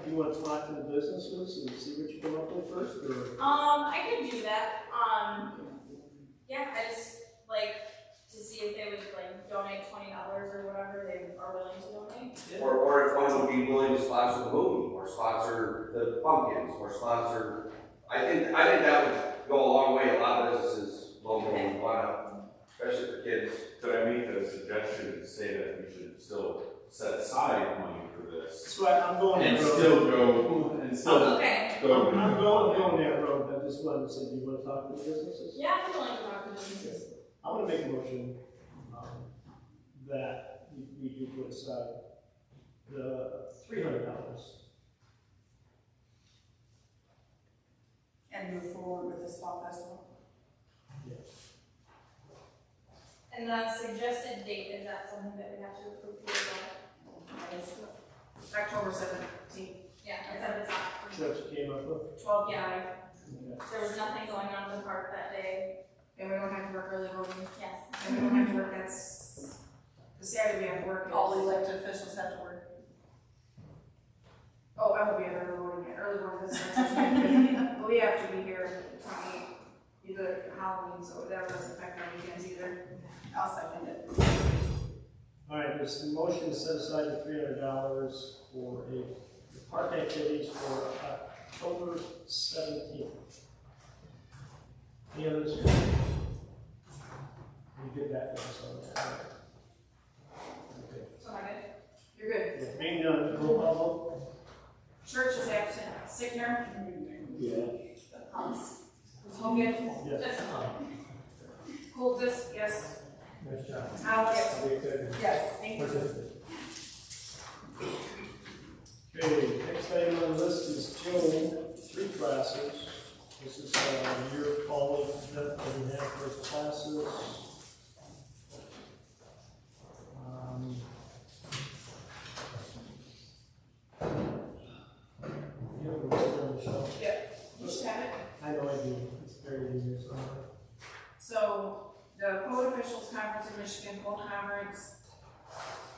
you want to talk to the businesses and see what you come up with first, or? I could do that, yeah, I just like to see if they would like donate $20 or whatever they are willing to donate. Or if one would be willing to sponsor the movie, or sponsor the pumpkins, or sponsor, I think that would go a long way. A lot of businesses locally want to, especially for kids. Could I make a suggestion to say that we should still set aside money for this? So I'm going And that road. still go, and still Okay. go. I'm going that road, I just wanted to say, do you want to talk to the businesses? Yeah, I'm willing to talk to businesses. I'm gonna make a motion, that we do put aside the $300. And move forward with this fall festival. And the suggested date, is that something that we have to approve for as well? October 17th. Yeah, it's at the top. Is that what you came up with? 12, yeah, Okay. there was nothing going on in the park that day. And we don't have to work early voting. Yes. And we don't have to work, that's, the Saturday we have to work. All elected officials have to work. Oh, I won't be at early voting yet, early voting doesn't start till but we have to be here either Halloween, so that doesn't affect our weekends either. I'll second it. All right, there's a motion to set aside the $300 for park activities for October 17th. Any other discussion? You get back to us on that. Okay. So am I good? You're good. Being done, roll call vote. Church is absent. Sickner, Yeah. Hogan, Yes. Coultas, yes. Nice job. Hollis, Are we excited? Yes. thank you. Okay, next item on the list is June, 3 classes. This is the year of college that we have first classes. You have a list, Michelle? You should have it. I know I do, it's buried in here somewhere. So, the code officials conference in Michigan, full conference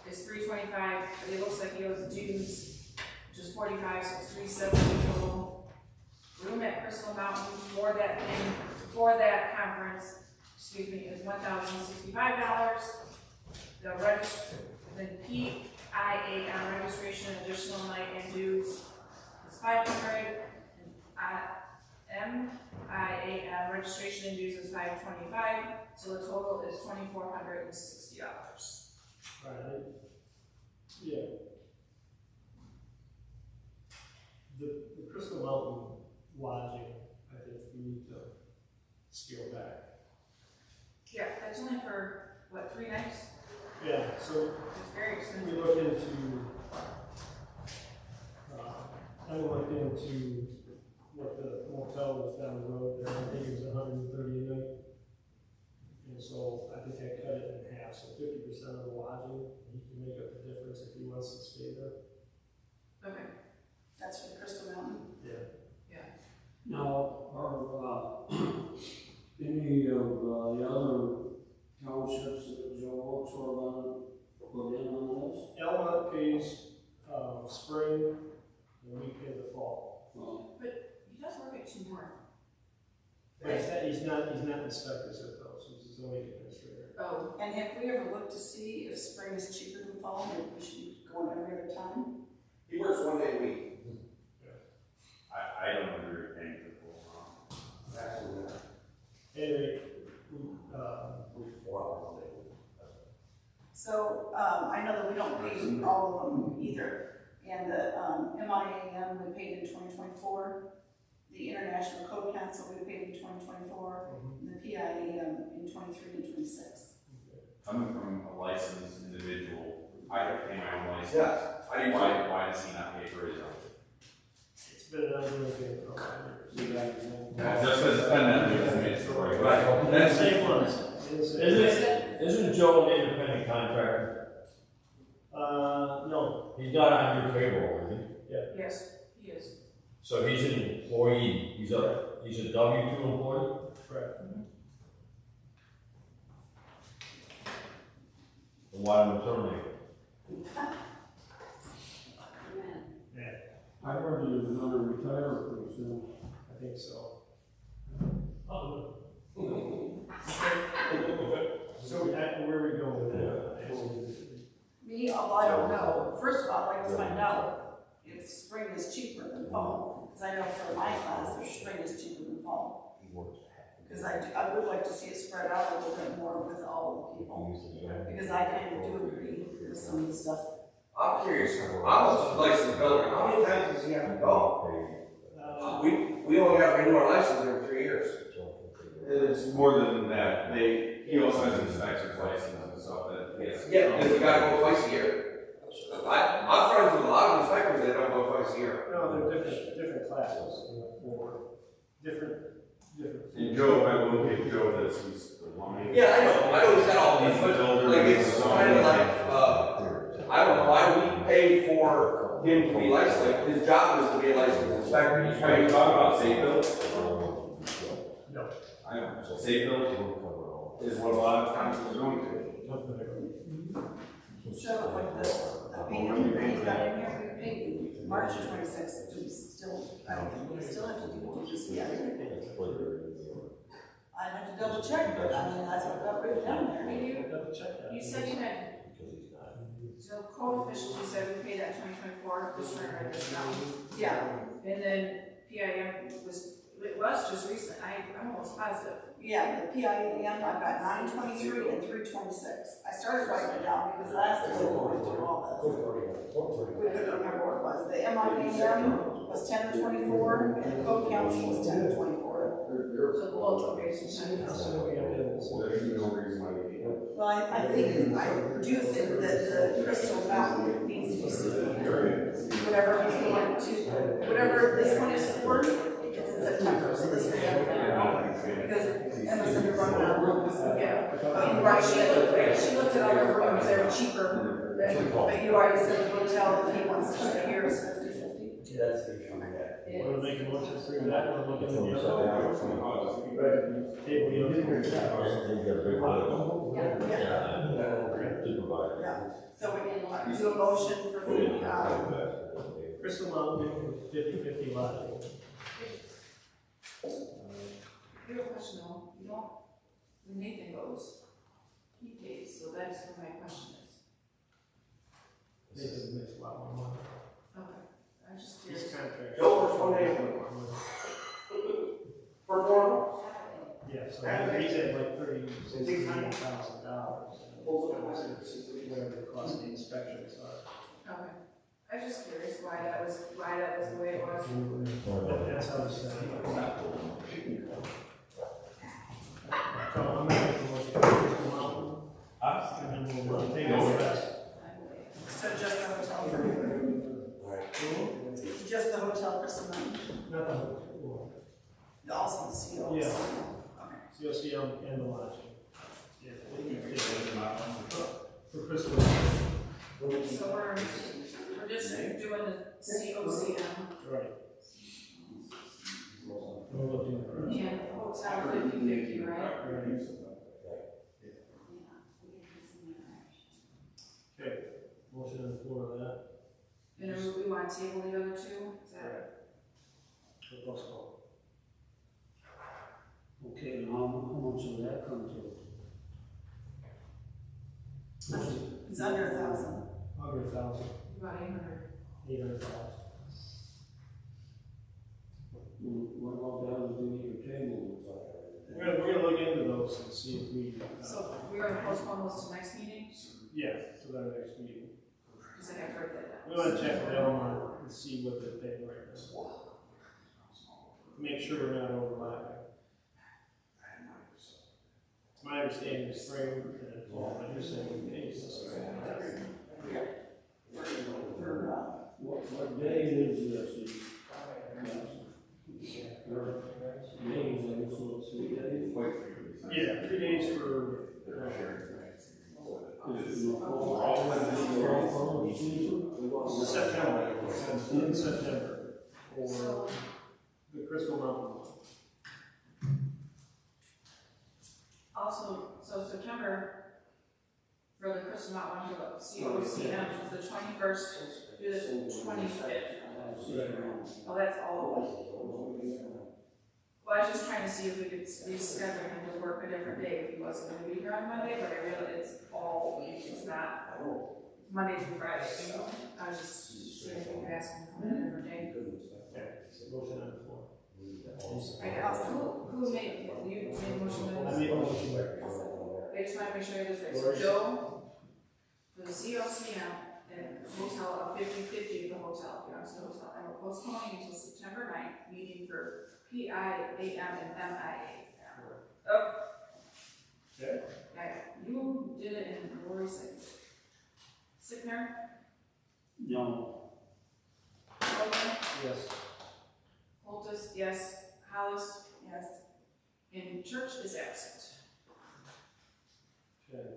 is $325, but it looks like he owes dues, which is $45, so it's $370 total. Room at Crystal Mountain for that conference, is $1,065. The PIA on registration, additional night and dues is $500, and MIA on registration and dues is $525, so the total is $2,460. Right, yeah. The Crystal Mountain lodging, I think we need to scale back. Yeah, that's only for, what, 3 nights? Yeah, so It's very we expensive. look into, I looked into what the motel was down the road there, I think it was $130 a night. And so I think I cut it in half, so 50% of the lodging, he can make up the difference if he wants to stay there. Okay. That's for the Crystal Mountain. Yeah. Now, are, any of the other townships that Joe Oaks were gonna put in on this? Elmont pays, spring, and we pay the fall. Well, He does work at 2 more. He's not inspectors at those, he's a zoning administrator. Oh, And have we ever looked to see if spring is cheaper than fall, maybe we should go on every other time? He works 1 day a week. I don't agree with paying people. Absolutely. Anyway, So, I know that we don't pay all of them either, Again, the, MIAM we paid in 2024, the International Code Council we paid in 2024, and the PIAM in 23 and 26. Coming from a licensed individual, I have to pay my own license. Yeah, I do. Why does he not pay for his own? It's been an ongoing thing for a while. Just because it's been that, doesn't mean it's the right way. Right. That's the same ones. Isn't Joe an independent contractor? No. He's not on your payroll, is he? Yes, he is. So he's an employee, he's a W-2 employee? Correct. And why don't we terminate? I heard he was gonna retire pretty soon. I think so. So where are we going with that? Me, although I don't know, first of all, I'd like to find out if spring is cheaper than fall, because I know for my class, that spring is cheaper than fall. Because I would like to see it spread out a little bit more with all the people, because I kind of do agree with some of the stuff. I'm curious, I'm a licensed builder, how many times does he have to go? We only have to renew our license every 3 years. It's more than that. He also has an inspector's license and stuff that he has. Yeah, does he gotta go twice a year? I'm friends with a lot of inspectors that don't go twice a year. No, they're different classes, for different. And Joe, I will give Joe this, he's the one. Yeah, I know he's got all these, but like, it's kind of like, I don't know why we pay for him to be licensed, like, his job is to be a licensed inspector. He's Are you talking about safe build? No. I know, so safe build is what a lot of times is going to. So like the payment that he's got in here, we paid March 26th, do we still, I don't think we still have to do this yet. I'd have to double check, but I mean, that's what I got written down there. You said you had, so code officials, you said we paid that 2024, just trying to write this down. Yeah, And then PIM it was just recent, I'm almost positive. yeah, the PIAM, I've got 9/23 and 3/26. I started writing it down because last time we went through all this. We couldn't remember what it was. The MIAM was 10/24, and the code council was 10/24. So both, okay, so There's no reason why we can't. Well, I do think that the Crystal Mountain needs to be sued. Whatever we want to, whatever this one is for, it's in September, so this will be because Emma said you're running out of rooms. Yeah. Right, she looked at other rooms, they were cheaper, but you already said the hotel, if he wants to stay here, is 50/50. That's the issue, yeah. Want to make a motion for that, or look at the other? Table, you did Yeah, so we can do a motion for the, Crystal Mountain, 50/50 lot. I have a question though, you don't, when Nathan goes, he pays, so that's what my question is. Nathan makes a lot more money. Okay, I'm just He's curious. contract. Joe works 1 day for 4 months. Yeah, so he's at like $36,000. Whatever the cost of the inspections are. Okay, I'm just curious why that was the way it was. That's how it's done. So I'm gonna make a motion for Crystal Mountain. And then we'll take the rest. so just the hotel for, just the hotel Crystal Mountain, Not the whole. also the CO. Yeah. Okay. COCM and the lodge. Yeah. For Crystal Mountain. So we're just doing the COCM Right. We're looking at the rest. and hotel 50/50, right? Okay, motion on the floor of that. And then we want to table the other two, is that? For postpone. Okay, how much will that come to? It's under 1,000. 100,000, About 800. 800,000. What about the other thing your table was like? We're gonna look into those and see if we, So we're gonna postpone those to next meeting? yeah, to our next meeting. Cause I have to write that down. We wanna check with Elmont and see what they're paying right now. Make sure we're not overlapping. It's my understanding spring and fall, but you're saying days. What day is this? Yeah, 3 days for. September, in September, for the Crystal Mountain one. Also, so September, for the Crystal Mountain one, for the COCM is the 21st through the 25th. Oh, that's all. Well, I was just trying to see if we could reschedule him to work a different day if he wasn't going to be here on Monday, but I realized it's all week, it's not Monday through Friday, so I was just seeing if we could ask him to come in a different day. Motion on the floor. I guess, who made, you made a motion on I this? made a motion. I just want to make sure I get this right, so Joe, for the COCM, and hotel of 50/50 the hotel, if you're on the hotel, and we're postponing until September 9th, meeting for PIAM and MIA. Oh. Okay. Yeah, you did it in Lori Sickner? No. Hogan? Yes. Coultas, yes. Hollis? Yes. And Church is absent. Okay.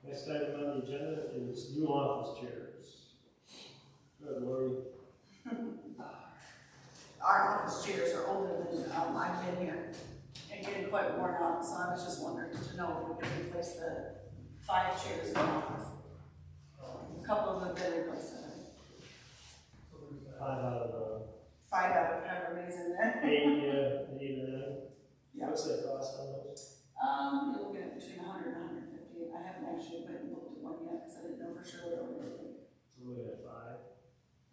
Next item on the agenda is new office chairs. Good, Lori. Our office chairs are older than, I've been here, and getting quite worn out, so I was just wondering to know if we could replace the 5 chairs in the office. A couple of them have been replaced already. 5 out of 5 out of however many's in there. 8 or 9. Yeah. What's that cost on those? You're looking at between 100 and 150. I haven't actually went and looked at one yet, because I didn't know for sure what we were looking. So we're looking at 5.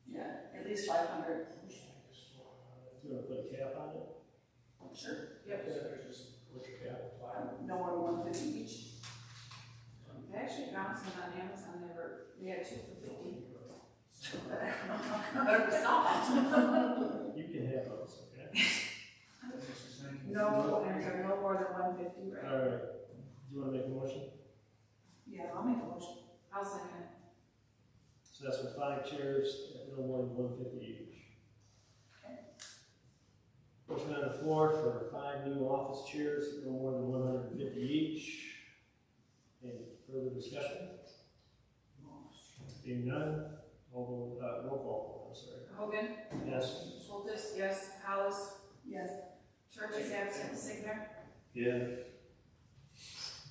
Yeah, at least 500. Do you want to put a cap on it? Sure. Yep. Just put a cap. No more than 150 each. I actually found some on Amazon, they had 2 for 50. But I don't know, better be soft. You can have those, okay? No, I'm sorry, no more than 150, right? All right. Do you want to make a motion? Yeah, I'll make a motion. I'll second it. So that's for 5 chairs at no more than 150 each. Motion on the floor for 5 new office chairs at no more than 150 each. Any further discussion? Being none, roll call, I'm sorry. Hogan? Yes. Coultas, yes. Hollis? Yes. Church is absent. Sickner? Yes.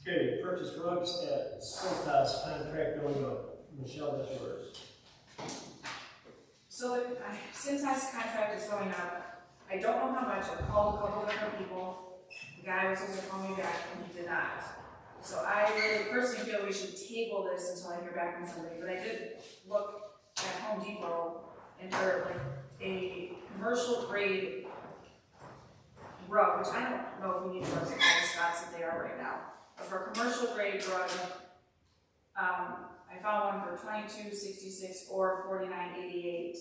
Okay, purchase rugs at Coultas, contract going up. Michelle, that's yours. So the Cintas contract is going up. I don't know how much. I called a couple different people. The guy was supposed to call me back and he did not. So I really personally feel we should table this until I hear back from somebody. But I did look at Home Depot and for like a commercial grade rug, which I don't know if we need rugs in all the spots that they are right now. But for a commercial grade rug, I found one for $22.66 or $49.88.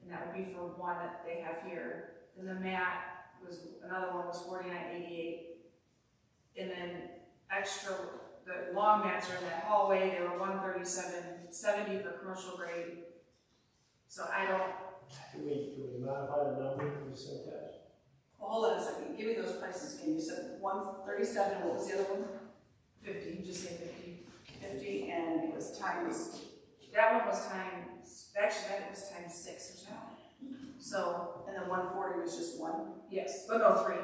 And that would be for one that they have here. Then the mat was, another one was $49.88. And then extra, the long mats are in that hallway, they were $137.70 for commercial grade. So I don't. Can we modify the number for the Cintas? Well, hold on a second. Give me those prices again. You said 137, what was the other one? 50, just say 50. 50, and it was times. That one was times, actually that was times 6 or so. So. And then 140 was just 1? Yes, but no, 3.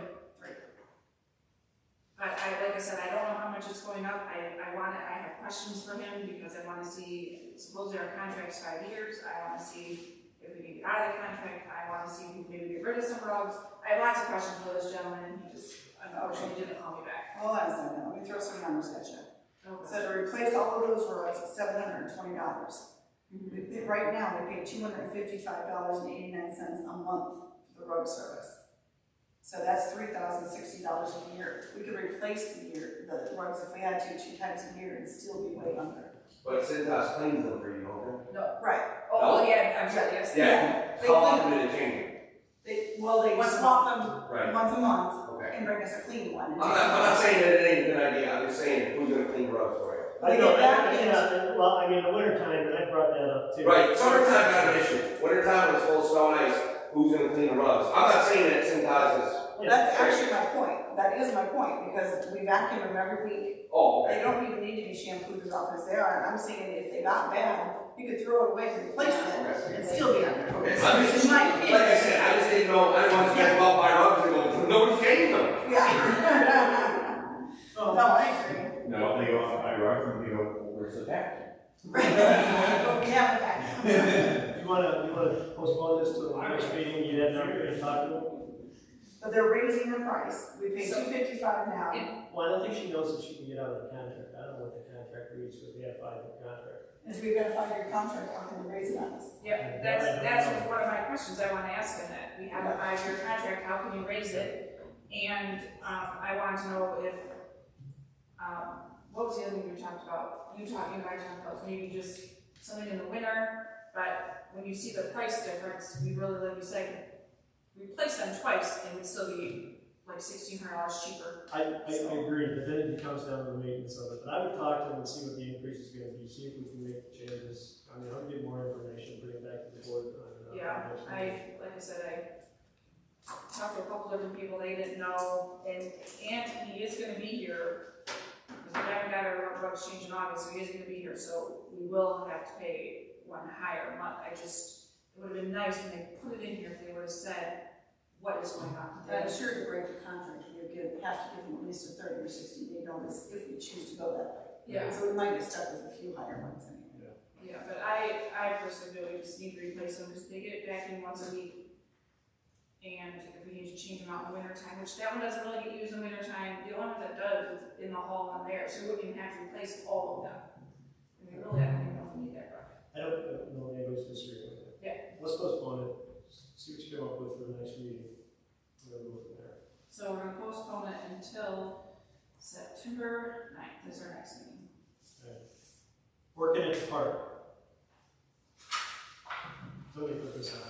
But like I said, I don't know how much it's going up. I have questions for him because I want to see, supposedly our contract's 5 years. I want to see if we can get out of the contract. I want to see if we can maybe get rid of some rugs. I have lots of questions for this gentleman, and he just, unfortunately, didn't call me back. Hold on a second. Let me throw some numbers at you. Okay. So to replace all of those rugs, it's $720. Right now, we pay $255.89 a month for the rug service. So that's $3,060 a year. We could replace the rugs if we had to 2 times a year and still be way under. But Cintas cleans them for you, don't No, Right. oh, well, yeah, I'm sorry, yes. they? Yeah. They How clean often did it change? They swap them Right. once a month Okay. and bring us a clean one. I'm not saying that it ain't a good idea, I'm just saying who's gonna clean rugs for you? I know, well, I mean, the winter time, and I brought that up too. Right, summertime not an issue, wintertime when it's full of snow and ice, who's gonna clean the rugs? I'm not saying that Cintas is, Well, that's actually my point. That is my point, because we vacuum them every week. oh, okay. They don't even need to be shampooed as often as they are. And I'm saying if they got bad, you could throw it away and replace it and still be under. Okay, So I'm just, in my like opinion. I said, I just didn't know, I didn't want you guys to go out buy rugs and go, nobody's changing them. Yeah. Oh, No, I agree. No, they go out and buy rugs and we go, where's the back? But we have it back. you wanna postpone this to the next meeting, you have not really talked to them? But they're raising the price. We pay $255 now. Well, I don't think she knows that she can get out of the contract, I don't know what the contract reads, but we have 5-year contract. And if we've got a 5-year contract, how can we raise it on us? Yep, that's one of my questions I wanna ask in that, we have a 5-year contract, how can you raise it? And, I wanted to know if, what was the other thing you talked about? You and I talked about maybe just something in the winter, but when you see the price difference, we really, like you said, replace them twice and it would still be like $1,600 cheaper. I agree, but then it comes down to the maintenance of it, but I would talk to them and see what the increase is gonna be, see if we can make the changes. I mean, I'll get more information, bring it back to the board. Yeah, like I said, I talked to a couple different people, they didn't know, and he is gonna be here. Because we haven't got our rubber exchange in August, so he is gonna be here, so we will have to pay one higher month. It would have been nice when they put it in here if they would have said what is going on. I'm sure to break the contract, we have to give them at least a 30 or 60-day notice if we choose to go that way. Yeah. So we might get stuck with a few higher ones anyway. Yeah, but I personally feel we just need to replace them, because they get it back in once a week. And if we need to change them out in the winter time, which that one doesn't really get used in the winter time, the only one that does is in the hall and there, so we wouldn't even have to replace all of them. And we really don't even know if we need that product. I don't know anybody's disagreeing with it. Yeah. Let's postpone it, see what you come up with for the next meeting. We'll go from there. So we're gonna postpone it until September 9th is our next meeting. Working at the park. Somebody put this on.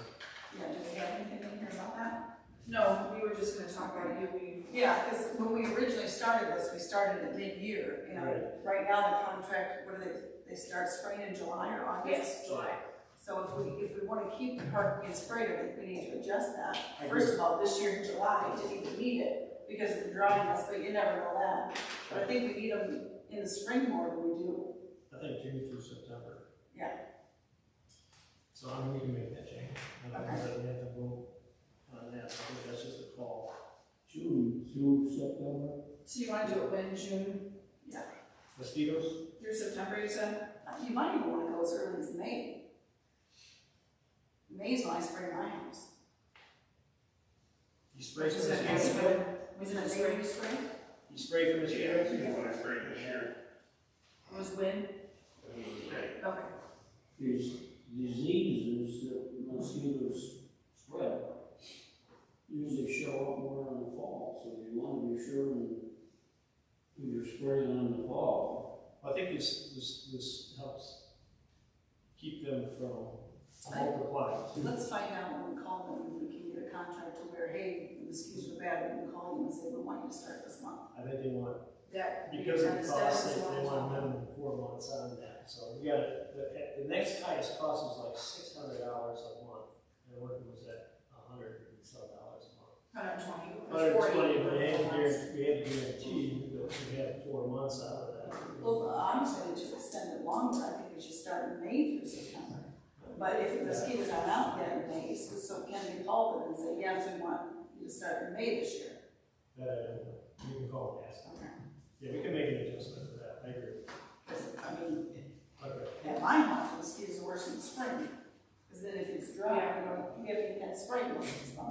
Yeah, do we have anything in here about that? No, we were just gonna talk about you, Yeah, because when we originally started this, we started at mid-year, and right now the contract, what do they start spraying in July or August? Yes, July. So if we want to keep the park being sprayed, I think we need to adjust that. First of all, this year in July, we didn't even need it because of the dryness, but you never know that. But I think we need them in the spring more than we do. I think June through September. Yeah. So I mean, we can make that change. I don't know that we have to vote on that, I think that's just a call. June through September. So you wanna do it when, June Mosquitoes? through September, you said? You might even want to go as early as May. May's when I spray my house. You spray for Is it mosquitoes? Isn't it May you spray? You spray for mosquitoes? When I sprayed this year. Was when? Okay. There's diseases that mosquitoes spread. Usually show up more in the fall, so you want to be sure when you're spraying in the fall. I think this helps keep them from multiplying. Let's find out when we call them, if we can get a contract to where, hey, the mosquitoes are bad, we can call them and say, we want you to start this month. I think they want, That. because of the cost, they want minimum 4 months on that. So we got, the next highest cost is like $600 a month, and what was that, $100 and some dollars a month. 120. 120, but we had to guarantee that we had 4 months out of that. Well, honestly, we should extend it longer. I think we should start in May through September. But if the mosquitoes aren't out yet in May, so can we call them and say, yes, we want you to start in May this year? That I don't know. You can call it ask. Okay. Yeah, we can make an adjustment to that. I agree. Because, I mean, Okay. at my house, the mosquitoes are worse in the spring. Because then if it's dry, you know, we have to get spray most of the summer.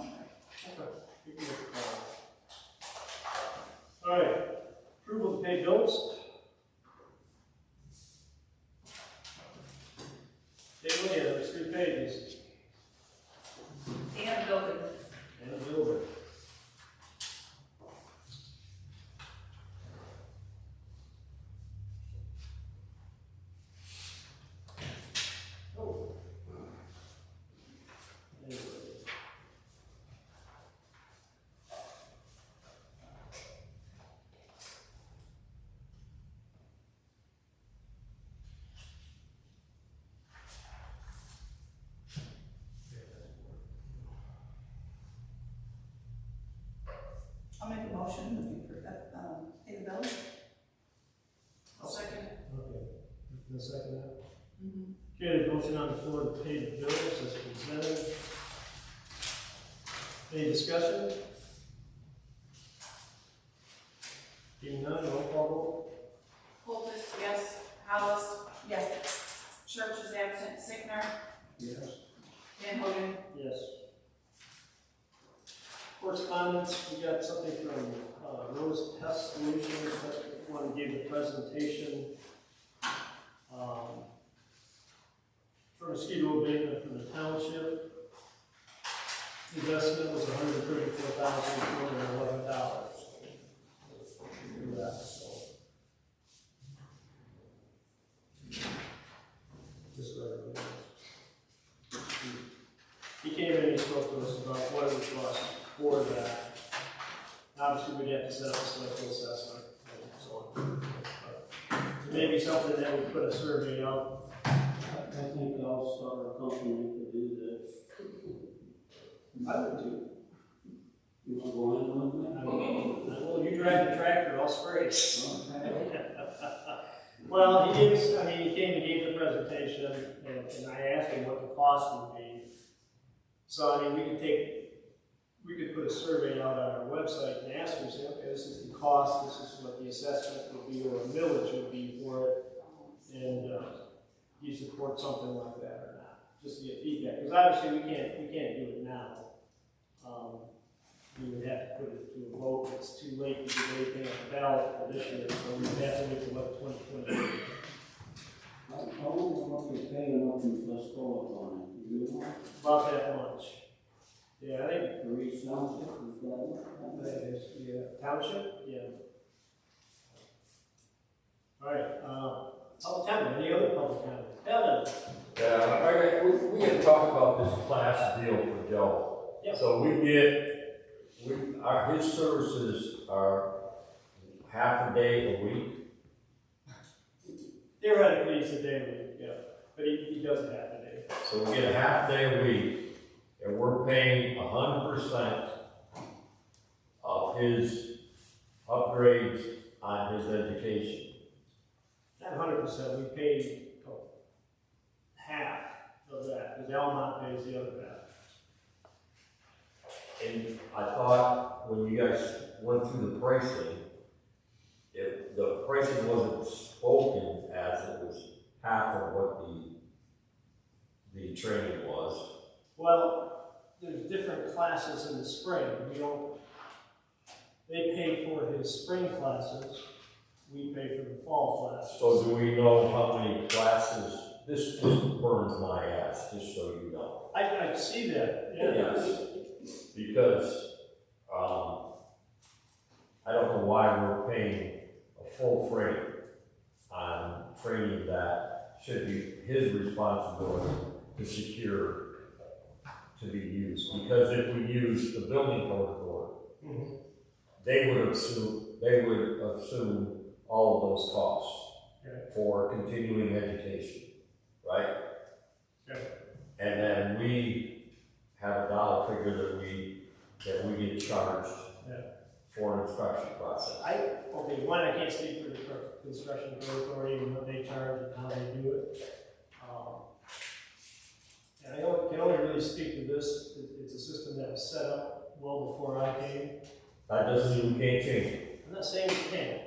Okay. We can make a call. All right. Approval to pay bills. Table, yeah, there's 3 pages. And building. And a building. motion if we, pay the bills. I'll second. Okay, the second that. Mm-hmm. Okay, motion on the floor to pay the bills as presented. Any discussion? Being none, roll call Coultas, yes. Hollis, Yes. Church is absent. Sickner, Yes. Dan Hogan. vote. Yes. Correspondence, we got something from Rose Pest Solutions, that want to give a presentation for mosquito abatement from the township. Investment was $134,211. Do that, so. Just let everyone know. He came in and he spoke to us about what it would cost for that. Obviously, we'd have to set up a special assessment and so on. But maybe something that would put a survey out. I think I'll start a company to do this. I would too. You want to go in with me? Well, you drive the tractor, I'll spray it. Okay. Well, he came and gave the presentation, and I asked him what the cost would be. So, we could put a survey out on our website and ask him, say, okay, this is the cost, this is what the assessment would be, or a millage would be for it, and, do you support something like that or not? Just to get feedback, because obviously we can't do it now. We would have to put it to a vote, it's too late to do anything on the ballot for this year, so we would have to wait till what, 2028. How long will we pay enough in the store on it? Do you know? About that much. Yeah, I think For each township, is that that is, yeah, township, yeah. All right, public comment, any other public comment? Evan? Yeah, we had talked about this class deal for Joe. Yeah. So his services are half a day a week. Theoretically, it's a day a week, yeah, but he does it half a day. So we get a half day a week, and we're paying 100% of his upgrades on his education. Not 100%, we paid half of that, because Almont pays the other half. And I thought when you guys went through the pricing, the pricing wasn't spoken as it was half of what the training was. Well, there's different classes in the spring. They pay for his spring classes, we pay for the fall classes. So do we know how many classes, this just burns my ass, just so you know. I see that, yeah. Yes, because, I don't know why we're paying a full freight on training that should be his responsibility to secure to be used. Because if we use the building code board, Mhm. they would assume all of those costs Okay. for continuing education, right? Okay. And then we have a dollar figure that we get charged Yeah. for an inspection process. One, I can't speak for the construction code authority and what they charge and how they do it. And I can only really speak to this, it's a system that was set up well before I came. That doesn't mean we can't change it. I'm not saying we can't,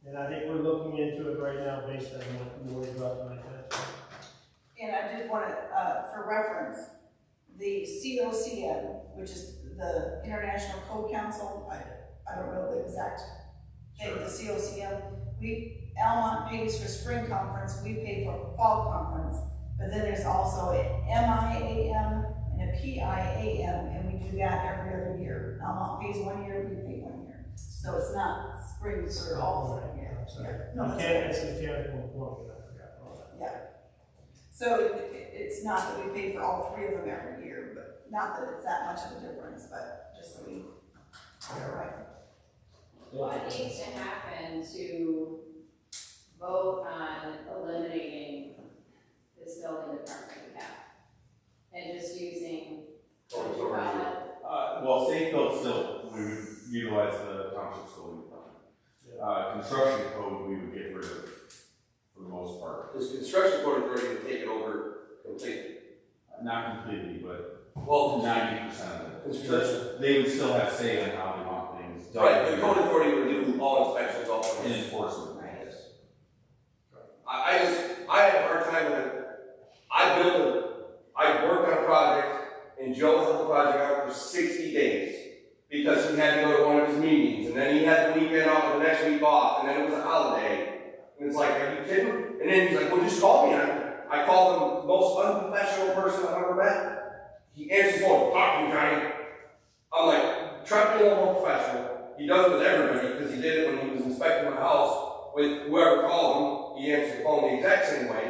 and I think we're looking into it right now based on what Lori brought to my attention. And I did want to, for reference, the COCM, which is the International Code Council, I don't know the exact thing, the COCM, Almont pays for spring conference, we pay for fall conference, but then there's also an MIAM and a PIAM, and we do that every other year. Almont pays 1 year, we pay 1 year. So it's not spring or all spring, yeah. No, that's okay. It's a mechanical employment, I forgot all that. Yeah. So it's not that we pay for all three of them every year, but not that it's that much of a difference, but just so we get it right. What needs to happen to vote on eliminating this building department we have? And just using, what you call it? Well, safe build still, we would utilize the township school department. Construction code, we would get rid of for the most part. This construction code authority would take it over completely. Not completely, but Well, 90% of it. construction. They would still have say in how they want things done. Right, the code authority would do all inspections, all And permits. enforcement. I have a hard time with it. I worked on a project, and Joe held the project out for 60 days, because he had to go to one of his meetings, and then he had the weekend off, and the next week off, and then it was a holiday. And it's like, are you kidding? And then he's like, well, just call me. I called him the most unprofessional person I've ever met. He answers the phone, talk to me, Johnny. I'm like, try to be a little more professional. He does it with everybody, because he did it when he was inspecting my house with whoever called him. He answered the phone the exact same way.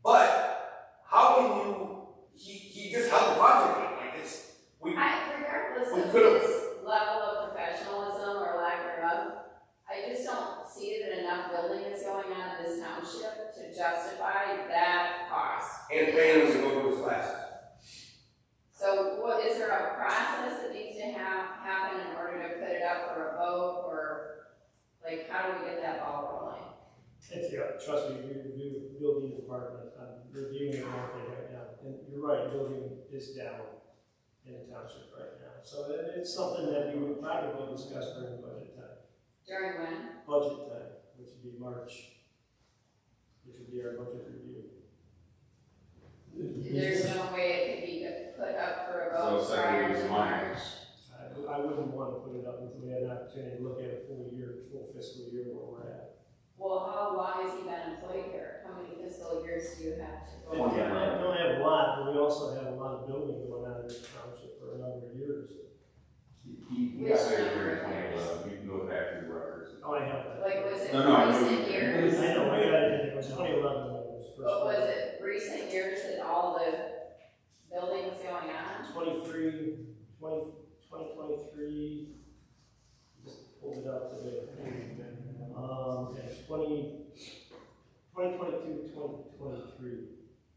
But how can you? He just held the project like this. Regardless we of could've- his level of professionalism or lack thereof, I just don't see that enough building is going on in this township to justify that cost. And paying him to go to his classes. So is there a process that needs to happen in order to put it up for a vote, or like how do we get that ball rolling? Trust me, we review building department, I'm reviewing it right now, and you're right, building is down in the township right now. So it's something that we would probably discuss during budget time. During when? Budget time, which would be March, which would be our budget review. There's no way it could be put up for a vote So prior second to is March. I wouldn't want to put it up until we had an opportunity to look at a full fiscal year where we're at. Well, how long has he been employed here? How many fiscal years do you have to We go? don't have a lot, but we also have a lot of building going on in this township for a number of years. He got hired here in 2011. You can go back to the records. Oh, I have that. Like, was it No, I know. recent years? I know, I got it, it was 2011 when it was first. But was it recent years that all the building was going on? 2023, just pulled it up today. And 2022, 2023,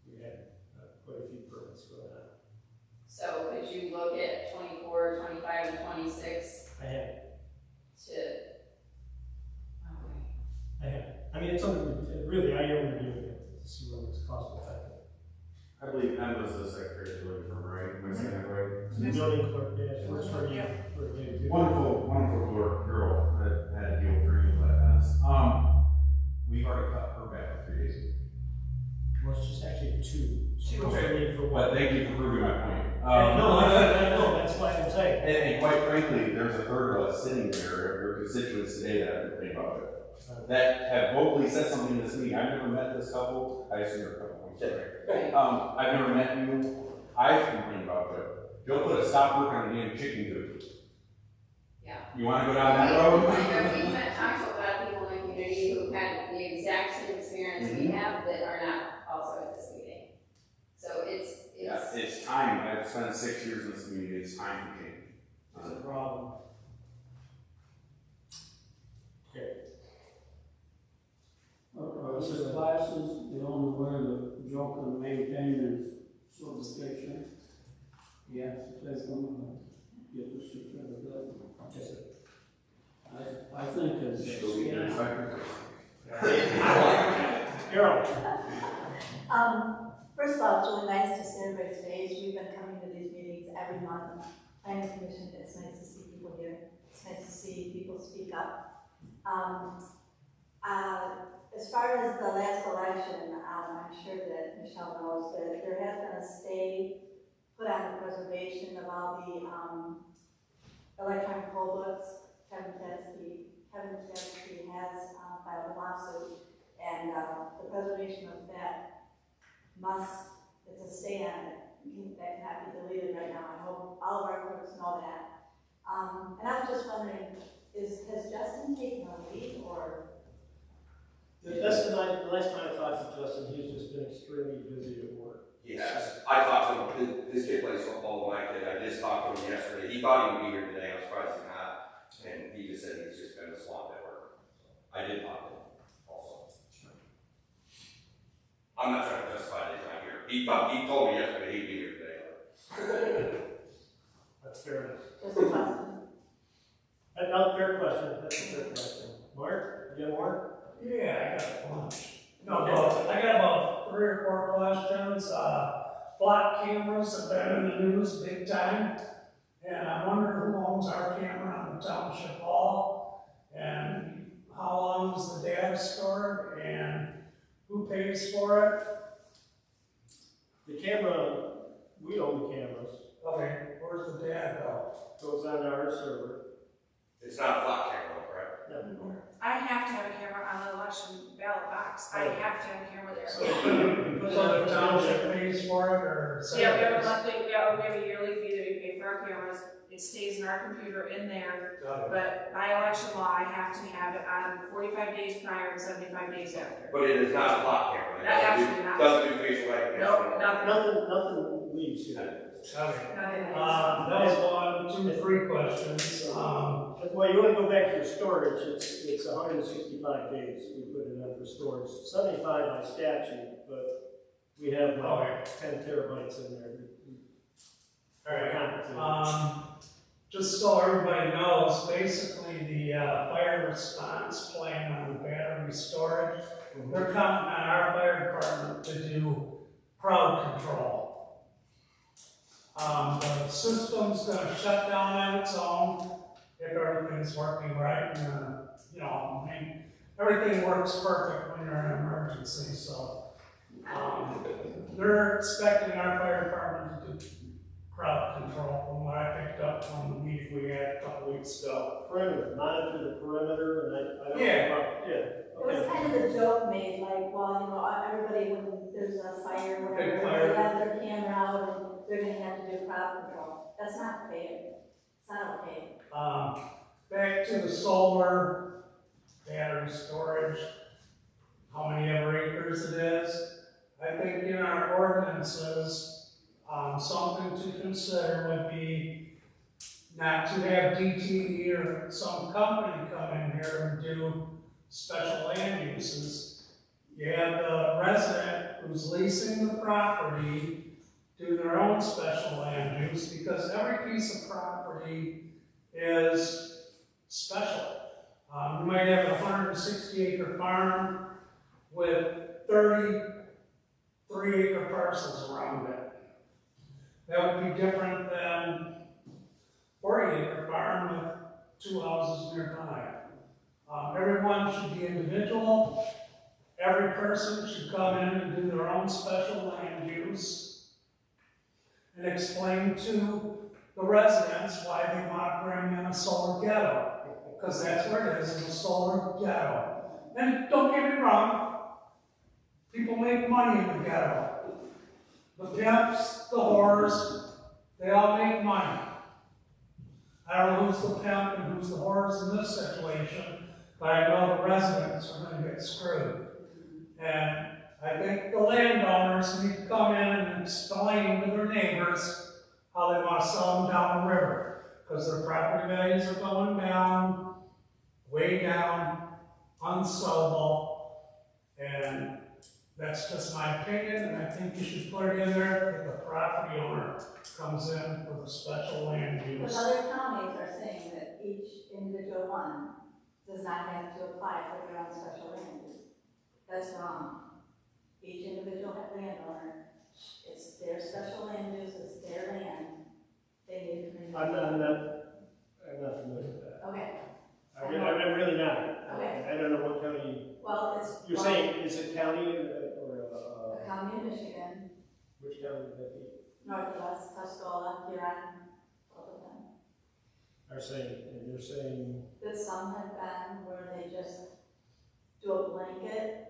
we had quite a few permits going on. So could you look at 24, 25, and 26 I have, to, okay. I have. I mean, it's something, really, I am reviewing it to see what it's cost effective. I believe Penn was the secretary of the building firm, right? Am I saying that right? The building clerk, yeah, works for you, for a day too. Wonderful girl that had to deal with her and that mess. We've already cut her back for 3 days. Well, it's just actually two. Okay. For But thank you for proving my point. No, I know, that's why I'm saying. And quite frankly, there's a third of us sitting there, your constituents today that have complained about it. That have vocally said something in this meeting. I've never met this couple. I assume you're a couple. I'm sorry. I've never met you. I've complained about Joe. Joe put a stop work on the damn chicken coop. Yeah. You wanna go down that road? We've talked to a lot of people in the community who had the exact same experience we have that are not also at this meeting. So It's time. I've spent 6 years in this community. It's time to change. It's a problem. Okay. His classes, the only way that Joe can maintain his certification, he has to take them and get the certificate. I think it's. Go get your inspector. Carol. First of all, it's really nice to see everybody's face. We've been coming to these meetings every month. Planning Commission, it's nice to see people here. It's nice to see people speak up. As far as the last election, I'm sure that Michelle knows that there has been a stay put on the preservation of all the electronic poll books. Kevin Tetsky has filed a lawsuit, and the preservation of that it's a stay on it. That cannot be deleted right now. I hope all of our clerks know that. And I was just wondering, has Justin taken a leave, or? The last time I talked to Justin, he's just been extremely busy at work. Yes, I talked to him, this kid plays football with my kid, I just talked to him yesterday, he thought he would be here today, I was surprised he's not, and he just said he's just been swamped at work. I did talk to him also. I'm not trying to justify that he's not here, he told me yesterday he'd be here today. That's fair enough. Just a question. no, fair question, that's a fair question. Mark, you got more? Yeah, I got a bunch. No, I got about 3 or 4 questions. Flock cameras have been in the news big time, and I wonder who owns our camera on the township hall, and how long is the data stored, and who pays for it? The camera, we own the cameras. Okay, where's the data go? Goes on our server. It's not a flat camera, correct? No. I have to have a camera on the election ballot box. I have to have a camera there. So the township pays for it, or? Yeah, we have a monthly, we have a yearly fee that we pay for our cameras. It stays in our computer in there. But by election law, I have to have it on 45 days prior and 75 days after. But it is not a flat camera. That's absolutely not. Doesn't do facial recognition. Nope, nothing. Nothing leaves here. Okay. Nothing. That was 1, 2, 3 questions. Well, you want to go back to your storage, it's 165 days we put it in for storage, 75 by statute, but we have like 10 terabytes in there. Alright, just so everybody knows, basically the fire response plan on the battery storage, they're counting on our fire department to do crowd control. The system's gonna shut down on its own if everything's working right, and you know, I mean, everything works perfect when you're in an emergency, so they're expecting our fire department to do crowd control from what I picked up from the meeting we had a couple weeks ago. Perimeter, monitor the perimeter, and I don't Yeah. know about, yeah. It was kind of a joke made, like, well, you know, everybody, when there's a fire, or Big whatever, fire. they have their camera out and they're gonna have to do crowd control. That's not fair. It's not okay. Back to the solar battery storage, how many ever acres it is. I think in our ordinances, something to consider would be not to have DTE or some company come in here and do special land uses. You have the resident who's leasing the property do their own special land use, because every piece of property is special. You might have a 160-acre farm with 30 3-acre parcels around it. That would be different than 40-acre farm with 2 houses nearby. Everyone should be individual. Every person should come in and do their own special land use and explain to the residents why they want to bring in a solar ghetto, because that's where it is a solar ghetto. And don't get me wrong, people make money in the ghetto. The pimps, the whores, they all make money. I don't know who's the pimp and who's the whores in this situation, but I know the residents are going to get screwed. And I think the landowners need to come in and explain to their neighbors how they want to sell them down the river, because their property values are going down, way down, unsellable, and that's just my opinion, and I think you should put it in there that the property owner comes in for the special land But use. other counties are saying that each individual one does not have to apply for their own special land use. That's wrong. Each individual landowner, it's their special land use, it's their land. They need to bring. I'm not familiar with that. Okay. I'm really not. Okay. I don't know what county. Well, it's. You're saying, is it county or A county in Michigan, which county would that be? Northwest, Tuscola, Huron, both of them. Are saying, and you're saying. But some have been where they just do a blanket,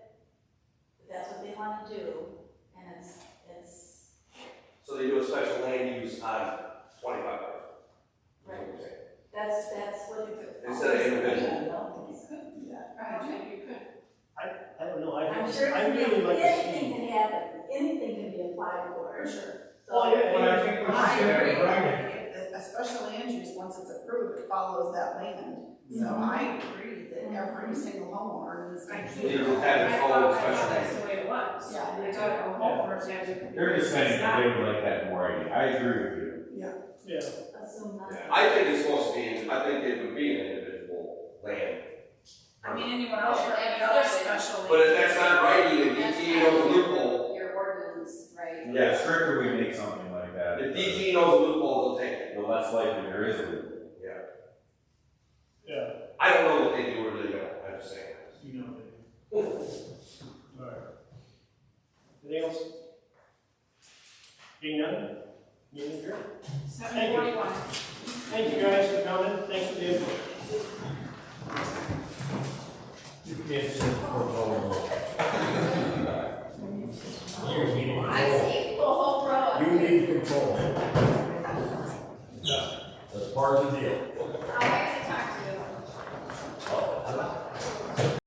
that's what they want to do, and it's. So they do a special land use on 25 acres. Right. That's what it's. Instead of individual. I think you could. I don't know, I'm sure I really like to anything see. can happen, anything can be applied for. For sure. Oh, yeah, But I think we I should get agree. it right. A special land use, once it's approved, it follows that land. So I agree that every single homeowner is going to. It will have its I own thought special that's land. the way it was. Yeah. They thought a homeowner's had to. They're just saying It's that not. they would like that more idea. I agree with you. Yeah. Assume that. I think it's supposed to be, I think it would be an individual. But if that's not writing, and DTE knows a loophole, Your ordinance, right? Yeah, the stricter we make something like that, if DTE knows a loophole, they'll take it. the less likely there is a loophole. Yeah. I don't know what they do or really don't, I'm just saying. You know, Alright. Anything else? Being none? Meeting adjourned. 7:41. Thank you guys for coming, thanks for the input. You can't sit for a vote. I see the whole row. You need control. That's part of the deal. Alright.